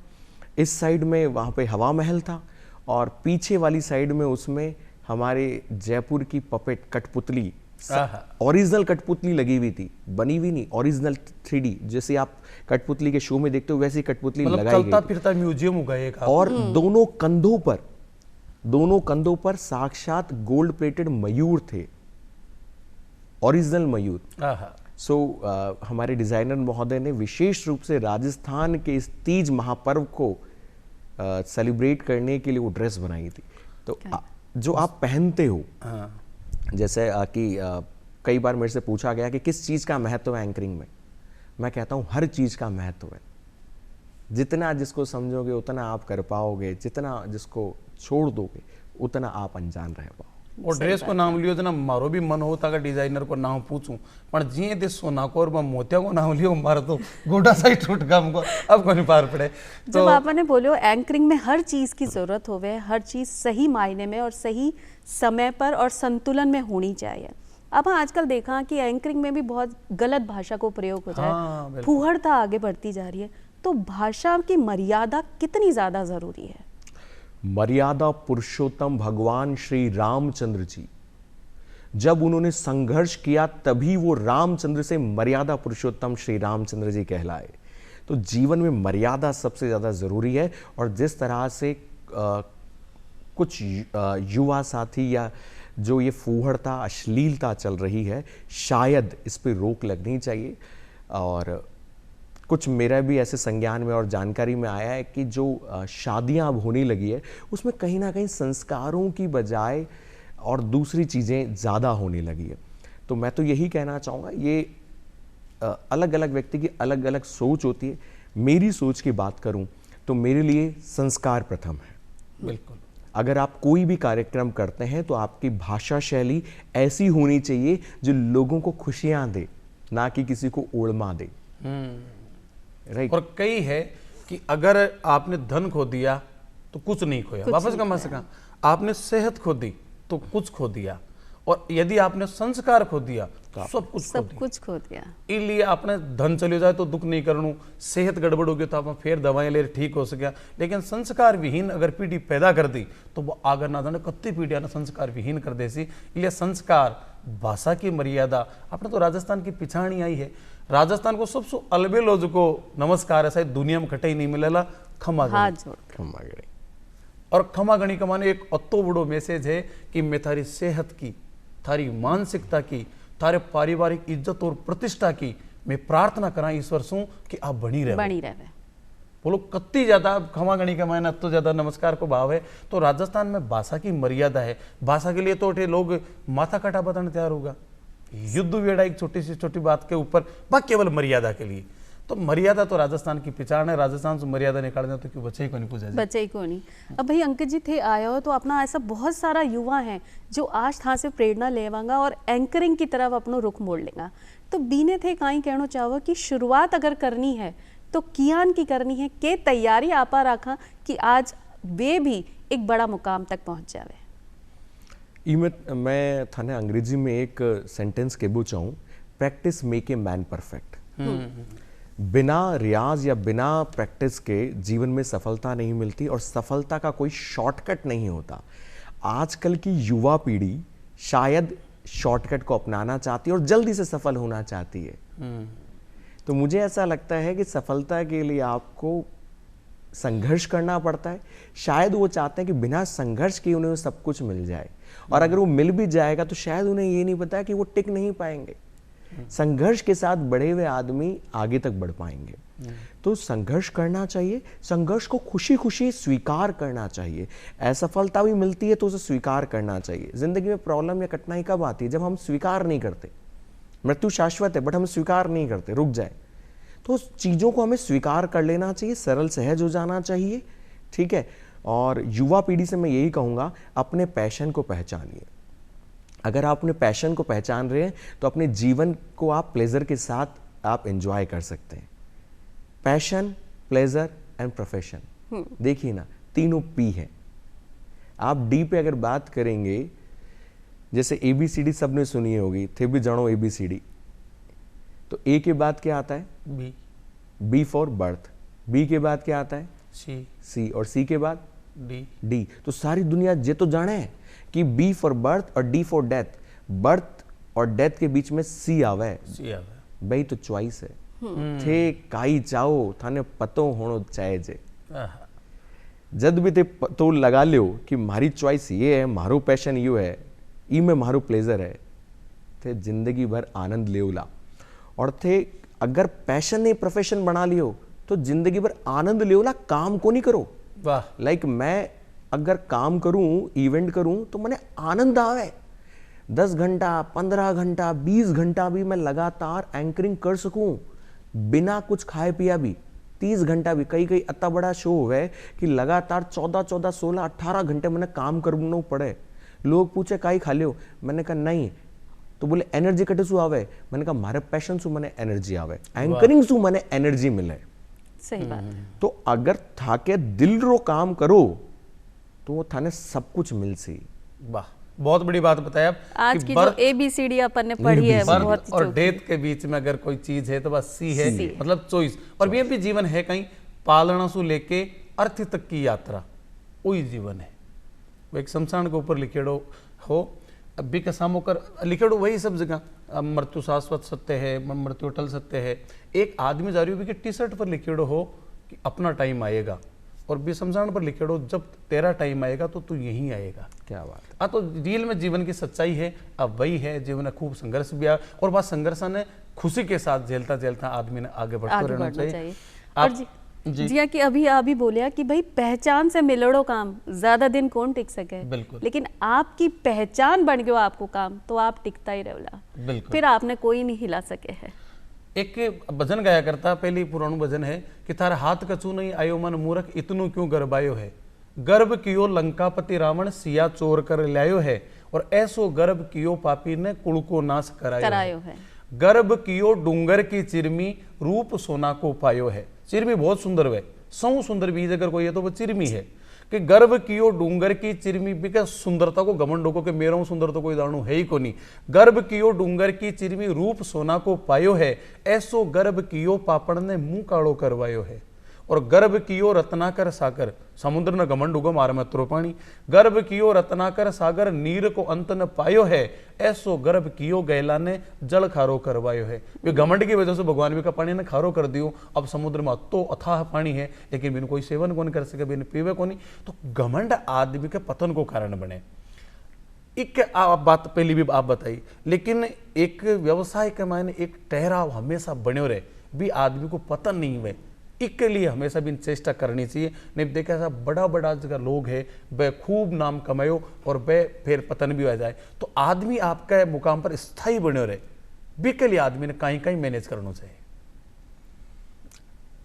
इस साइड में वहाँ पे हवा महल था और पीछे वाली साइड में उसमें हमारे जयपुर की पपेट कठपुतली, ओरिजिनल कठपुतली लगी हुई थी, बनी हुई नहीं, ओरिजिनल 3D जैसे आप कठपुतली के शो में देखते हो वैसी कठपुतली लगाई गई, चलता फिरता म्यूजियम हो गया एक। और दोनों कंधों पर साक्षात गोल्ड प्लेटेड मयूर थे, ओरिजिनल मयूर। सो हमारे डिजाइनर महोदय ने विशेष रूप से राजस्थान के इस तीज महापर्व को सेलिब्रेट करने के लिए वो ड्रेस बनाई थी। तो जो आप पहनते हो, जैसे कि कई बार मेरे से पूछा गया कि किस चीज़ का महत्व है एंकरिंग में, मैं कहता हूँ हर चीज़ का महत्व है। जितना जिसको समझोगे उतना आप कर पाओगे, जितना जिसको छोड़ दोगे उतना आप अनजान रह पाओ। और ड्रेस को नाम लियो जना मारो भी मन होता अगर डिजाइनर को नाम पूछूं, पर जिए दे सोना को और मोतिया को नाम लियो मारो तो गोटा साइड टूट गया हमको, अब को नहीं पार पड़े। तो जब आपने बोलो एंकरिंग में हर चीज की जरूरत होवे, हर चीज सही मायने में और सही समय पर और संतुलन में होनी चाहिए। अब आजकल देखा कि एंकरिंग में भी बहुत गलत भाषा को प्रयोग हो जाए, फूहड़ता आगे बढ़ती जा रही है, तो भाषा की मर्यादा कितनी ज्यादा जरूरी है? मर्यादा पुरुषोत्तम भगवान श्री रामचंद्र जी, जब उन्होंने संघर्ष किया तभी वो रामचंद्र से मर्यादा पुरुषोत्तम श्री रामचंद्र जी कहलाए। तो जीवन में मर्यादा सबसे ज्यादा जरूरी है। और जिस तरह से कुछ युवा साथी या जो ये फूहड़ता अश्लीलता चल रही है, शायद इस पे रोक लगनी चाहिए। और कुछ मेरा भी ऐसे संज्ञान में और जानकारी में आया है कि जो शादियां अब होने लगी है उसमें कहीं ना कहीं संस्कारों की बजाय और दूसरी चीज़ें ज़्यादा होने लगी है। तो मैं तो यही कहना चाहूँगा, ये अलग अलग व्यक्ति की अलग अलग सोच होती है। मेरी सोच की बात करूँ तो मेरे लिए संस्कार प्रथम है। बिल्कुल। अगर आप कोई भी कार्यक्रम करते हैं तो आपकी भाषा शैली ऐसी होनी चाहिए जो लोगों को खुशियाँ दे, ना कि किसी को ओढ़मा दे। राइट। और कई है कि अगर आपने धन खो दिया तो कुछ नहीं खोया, वापस कमा सका। आपने सेहत खो दी तो कुछ खो दिया, और यदि आपने संस्कार खो दिया तो सब कुछ खो सब दिया। कुछ खो दिया। इसलिए आपने धन चले जाए तो दुख नहीं करनू, सेहत गड़बड़ होगी तो आप फिर दवाएं ले ठीक हो सके, लेकिन संस्कार विहीन अगर पीढ़ी पैदा कर दी तो वो आगे ना जाने कत्ती पीढ़ियां संस्कार विहीन कर देसी। इसलिए संस्कार, भाषा की मर्यादा, आपने तो राजस्थान की पिछाड़ी आई है। राजस्थान को सबसे अलबेलो को नमस्कार है, शायद दुनिया में खटे ही नहीं मिलेला, खमा हाथ जोड़ क्षमा करें। और खमा गणी कमाने एक अतो बड़ो मैसेज है कि मैं थारी सेहत की, थारी मानसिकता की, थारे पारिवारिक इज्जत और प्रतिष्ठा की मैं प्रार्थना करा ईश्वर सु कि आप बनी रहे। बनी रहे। बोलो कत्ती ज्यादा खमा गणी कमाना तो ज्यादा नमस्कार को भाव है। तो राजस्थान में भाषा की मर्यादा है। भाषा के लिए तो लोग माथा काटा बताने तैयार होगा, युद्ध वेड़ा एक छोटी सी छोटी बात के ऊपर, बस केवल मर्यादा के लिए। तो मर्यादा तो राजस्थान की पिछाड़ है, राजस्थान से मर्यादा निकालना तो क्यों बच्चे ही को नहीं पूछा जाए। बच्चे ही को नहीं। अब भाई अंकित जी थे आए हो तो अपना ऐसा बहुत सारा युवा है जो आज था से प्रेरणा लेवांगा और एंकरिंग की तरफ अपनो रुख मोड़ लेगा। तो बीने थे काई कहना चाहो कि शुरुआत अगर करनी है तो कियान की करनी है, के तैयारी आपा रखा कि आज वे भी एक बड़ा मुकाम तक पहुंच जावे। मैं थाने अंग्रेजी में एक सेंटेंस केबू चाहूँ, practice make a man perfect. बिना रियाज या बिना प्रैक्टिस के जीवन में सफलता नहीं मिलती, और सफलता का कोई शॉर्टकट नहीं होता। आजकल की युवा पीढ़ी शायद शॉर्टकट को अपनाना चाहती है और जल्दी से सफल होना चाहती है। तो मुझे ऐसा लगता है कि सफलता के लिए आपको संघर्ष करना पड़ता है। शायद वो चाहते हैं कि बिना संघर्ष के उन्हें सब कुछ मिल जाए, और अगर वो मिल भी जाएगा तो शायद उन्हें ये नहीं पता कि वो टिक नहीं पाएंगे। संघर्ष के साथ बढ़े हुए आदमी आगे तक बढ़ पाएंगे। तो संघर्ष करना चाहिए, संघर्ष को खुशी खुशी स्वीकार करना चाहिए। असफलता भी मिलती है तो उसे स्वीकार करना चाहिए। जिंदगी में प्रॉब्लम या कठिनाई कब आती है? जब हम स्वीकार नहीं करते। मृत्यु शाश्वत है बट हम स्वीकार नहीं करते, रुक जाए। तो उस चीजों को हमें स्वीकार कर लेना चाहिए, सरल सहज हो जाना चाहिए, ठीक है। और युवा पीढ़ी से मैं यही कहूंगा, अपने पैशन को पहचानिए। अगर आप अपने पैशन को पहचान रहे हैं तो अपने जीवन को आप प्लेजर के साथ आप एंजॉय कर सकते हैं। पैशन, प्लेजर एंड प्रोफेशन, देखिए ना, तीनों पी है। आप डी पे अगर बात करेंगे, जैसे ABCD सबने सुनी होगी, थे भी जानो ABCD, तो ए के बाद क्या आता है? B for birth. बी के बाद क्या आता है? सी। और सी के बाद डी। तो सारी दुनिया ये तो जाने है कि बी फॉर बर्थ और डी फॉर डेथ। बर्थ और डेथ के बीच में सी आवे। भाई तो चॉइस है, थे काई चाहो थाने पतो होनो चाहे जे। जद भी ते तो लगा लियो कि मारी चॉइस ये है, मारो पैशन यू है, ई में मारो प्लेजर है, थे जिंदगी भर आनंद लेवला। और थे अगर पैशन ने प्रोफेशन बना लियो तो जिंदगी भर आनंद लेवला, काम को नहीं करो। वाह। लाइक मैं अगर काम करूं, इवेंट करूं तो मैंने आनंद आवे। 10 घंटा, 15 घंटा, 20 घंटा भी मैं लगातार एंकरिंग कर सकूं बिना कुछ खाए पिया भी। 30 घंटा भी, कई कई इतना बड़ा शो है कि लगातार 14, 16, 18 घंटे मैंने काम करना पड़े। लोग पूछे काई खा लियो, मैंने कहा नहीं, तो बोले एनर्जी कटे सु आवे, मैंने कहा मारे पैशन सु मैंने एनर्जी आवे, एंकरिंग सु मैंने एनर्जी मिले। सही बात। तो अगर थाके दिल रो काम करो तो वो थाने सब कुछ मिल सी। वाह, बहुत बड़ी बात बताया आप। आज की जो ABCD अपन ने पढ़ी है वो बहुत बर्थ और डेथ के बीच में अगर कोई चीज है तो बस सी है, मतलब चॉइस। और ये भी जीवन है, कहीं पालना से लेके अर्थ तक की यात्रा, वही जीवन है। वो एक शमशान के ऊपर लिखेड़ो हो, अभी का सामो कर लिखेड़ो वही सब जगह। मृत्यु शाश्वत सत्य है, मृत्यु अटल सत्य है। एक आदमी जा रही हो कि टी-शर्ट पर लिखेड़ो हो कि अपना टाइम आएगा, और भी शमशान पर लिखेड़ो जब तेरा टाइम आएगा तो तू यहीं आएगा। क्या बात है। तो रियल में जीवन की सच्चाई है, अब वही है। जीवन में खूब संघर्ष भी आया, और बात संघर्ष ने खुशी के साथ झेलता झेलता आदमी ने आगे बढ़ते रहना चाहिए। और जी कि अभी बोलिया कि भाई पहचान से मिलड़ो काम ज्यादा दिन कौन टिक सके। बिल्कुल। लेकिन आपकी पहचान बन गयो आपको काम, तो आप टिकता ही रहोला। बिल्कुल। फिर आपने कोई नहीं हिला सके है। एक भजन गाया करता, पहली पुराणु भजन है कि थारे हाथ कछु नहीं आयो मन मूर्ख, इतनु क्यों गर्भायो है। गर्भ कियो लंकापति रावण, सिया चोर कर लायो है, और ऐसो गर्भ कियो पापी ने कुल को नाश करायो है। गर्भ कियो डूंगर की चिरमी रूप सोना को पायो है। चिरमी बहुत सुंदर है, सौ सुंदर बीज अगर कोई है तो वो चिरमी है कि गर्भ कियो डूंगर की चिरमी बिका सुंदरता को घमंड को के मेरा सुंदर तो कोई दाणु है ही को नहीं। गर्भ कियो डूंगर की चिरमी रूप सोना को पायो है, ऐसो गर्भ कियो पापड़ ने मुंह काड़ो करवायो है। और गर्भ कियो रत्नाकर सागर, समुद्र न घमंड उगम आर में पानी। गर्भ कियो रत्नाकर सागर नीर को अंत न पायो है, ऐसो गर्भ कियो गैला ने जल खारो करवायो है। वे घमंड की वजह से भगवान भी का पानी ने खारो कर दियो। अब समुद्र में तो अथाह पानी है लेकिन बिन कोई सेवन कौन कर सके, बिन पीवे को नहीं। तो घमंड आदमी के पतन को कारण बने। एक आप बात पहली भी आप बताई, लेकिन एक व्यवसाय के मायने एक ठहराव हमेशा बने रहे भी आदमी को पतन नहीं हुए। इसके लिए हमेशा भी चेष्टा करनी चाहिए। नहीं देखा ऐसा बड़ा बड़ा जगह लोग है वह खूब नाम कमायो और वह फिर पतन भी हो जाए। तो आदमी आपका मुकाम पर स्थायी बने रहे भी के लिए आदमी ने कहीं कहीं मैनेज करना चाहिए।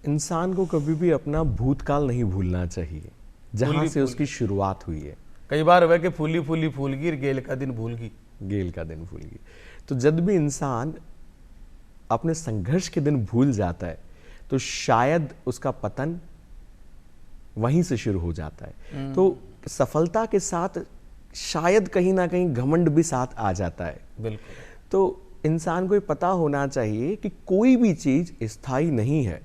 इंसान को कभी भी अपना भूतकाल नहीं भूलना चाहिए, जहां से उसकी शुरुआत हुई है। कई बार वह के फूली फूली फूल गिर गेल का दिन भूल गई, गेल का दिन भूल गई। तो जब भी इंसान अपने संघर्ष के दिन भूल जाता है तो शायद उसका पतन वहीं से शुरू हो जाता है। तो सफलता के साथ शायद कहीं ना कहीं घमंड भी साथ आ जाता है। बिल्कुल। तो इंसान को ये पता होना चाहिए कि कोई भी चीज स्थायी नहीं है।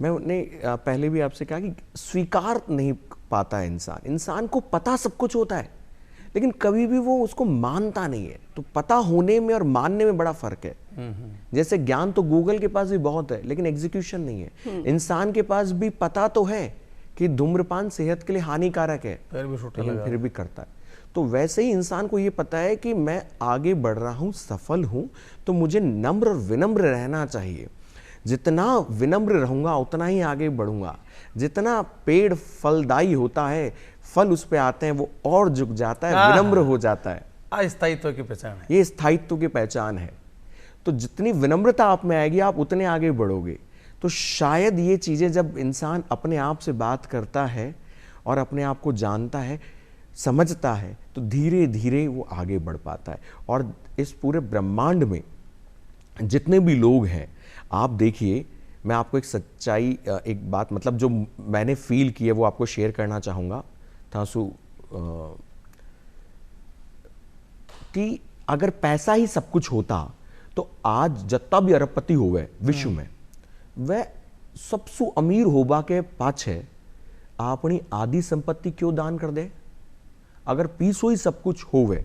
मैंने पहले भी आपसे कहा कि स्वीकार नहीं पाता है इंसान को पता सब कुछ होता है लेकिन कभी भी वो उसको मानता नहीं है। तो पता होने में और मानने में बड़ा फर्क है। जैसे ज्ञान तो गूगल के पास भी बहुत है लेकिन एग्जीक्यूशन नहीं है। इंसान के पास भी पता तो है कि धूम्रपान सेहत के लिए हानिकारक है लेकिन फिर भी करता है। तो वैसे ही इंसान को ये पता है कि मैं आगे बढ़ रहा हूं, सफल हूं, तो मुझे नम्र और विनम्र रहना चाहिए। जितना विनम्र रहूंगा उतना ही आगे बढ़ूंगा। जितना पेड़ फलदायी होता है, फल उस पे आते हैं, वो और झुक जाता है, विनम्र हो जाता है। स्थायित्व की पहचान है, ये स्थायित्व की पहचान है। तो जितनी विनम्रता आप में आएगी आप उतने आगे बढ़ोगे। तो शायद ये चीजें जब इंसान अपने आप से बात करता है और अपने आप को जानता है, समझता है, तो धीरे धीरे वो आगे बढ़ पाता है। और इस पूरे ब्रह्मांड में जितने भी लोग हैं, आप देखिए, मैं आपको एक सच्चाई, एक बात मतलब जो मैंने फील की है वो आपको शेयर करना चाहूँगा तासु कि अगर पैसा ही सब कुछ होता तो आज जितना भी अरबपति होवे विश्व में वह सबसे अमीर होबा के पाछे अपनी आधी संपत्ति क्यों दान कर दे। अगर पीसो ही सब कुछ होवे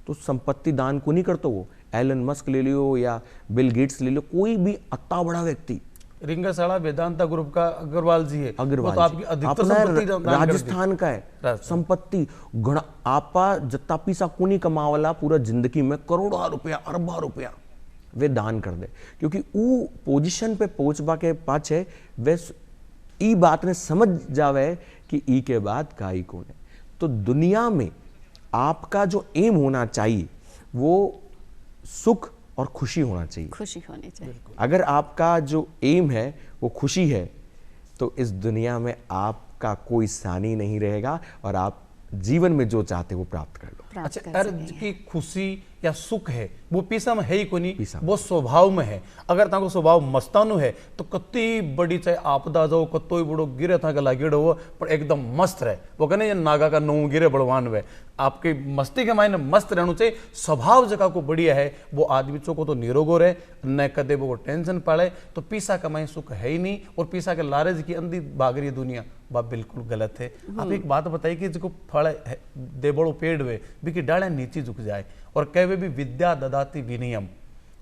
तो संपत्ति दान को नहीं करता वो। एलन मस्क ले लियो या बिल गेट्स ले लो, कोई भी अत्ता बड़ा व्यक्ति, रिंगसाड़ा वेदांता ग्रुप का अग्रवाल जी है, अग्रवाल तो आपकी अधिकतर संपत्ति दान कर दी। राजस्थान का है संपत्ति गणा आपा जत्ता पैसा कोनी कमावला पूरा जिंदगी में करोड़ों रुपया, अरबा रुपया वे दान कर दे, क्योंकि वो पोजीशन पे पहुंचबा के पाछे वे ई बात ने समझ जावे कि ई के बाद काई कौन है। तो दुनिया में आपका जो एम होना चाहिए वो सुख और खुशी होना चाहिए। खुशी होनी चाहिए। अगर आपका जो एम है वो खुशी है तो इस दुनिया में आपका कोई सानी नहीं रहेगा और आप जीवन में जो चाहते वो प्राप्त कर लो। अच्छा, अर्थ की खुशी या सुख है वो पीसा में है ही कोनी, वो स्वभाव में है। अगर ताको स्वभाव मस्तानु है तो कत्ती बड़ी चाहे आपदा जाओ, कत्तो ही बड़ो गिरे था लागेड़ो हो पर एकदम मस्त रहे। वो कहने ये नागा का नौ गिरे बड़वान वे, आपके मस्ती के मायने मस्त रहना चाहिए। स्वभाव जगह को बढ़िया है वो आदमी को तो निरोगो रहे, न कदे वो टेंशन पाले। तो पीसा कमाई सुख है ही नहीं और पीसा के लालच की अंधी भाग रही दुनिया, बात बिल्कुल गलत है। आप एक बात बताइए कि जो फल दे बड़ो पेड़ वे भी डाले नीचे झुक जाए और कहे भी विद्या ददाती विनियम,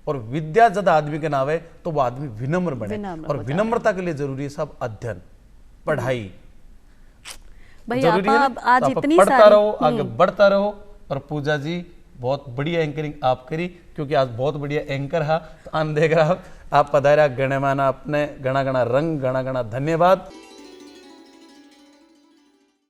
और विद्या ज्यादा आदमी के नाम है तो वो आदमी विनम्र बने। और विनम्रता के लिए जरूरी है सब अध्ययन, पढ़ाई जरूरी है ना। आज तो इतनी पढ़ता रहो, आगे बढ़ता रहो। और पूजा जी बहुत बढ़िया एंकरिंग आप करी, क्योंकि आज बहुत बढ़िया एंकर है। तो आन देख रहा आप पधारा गणमाना अपने गणा गणा रंग गणा गणा धन्यवाद।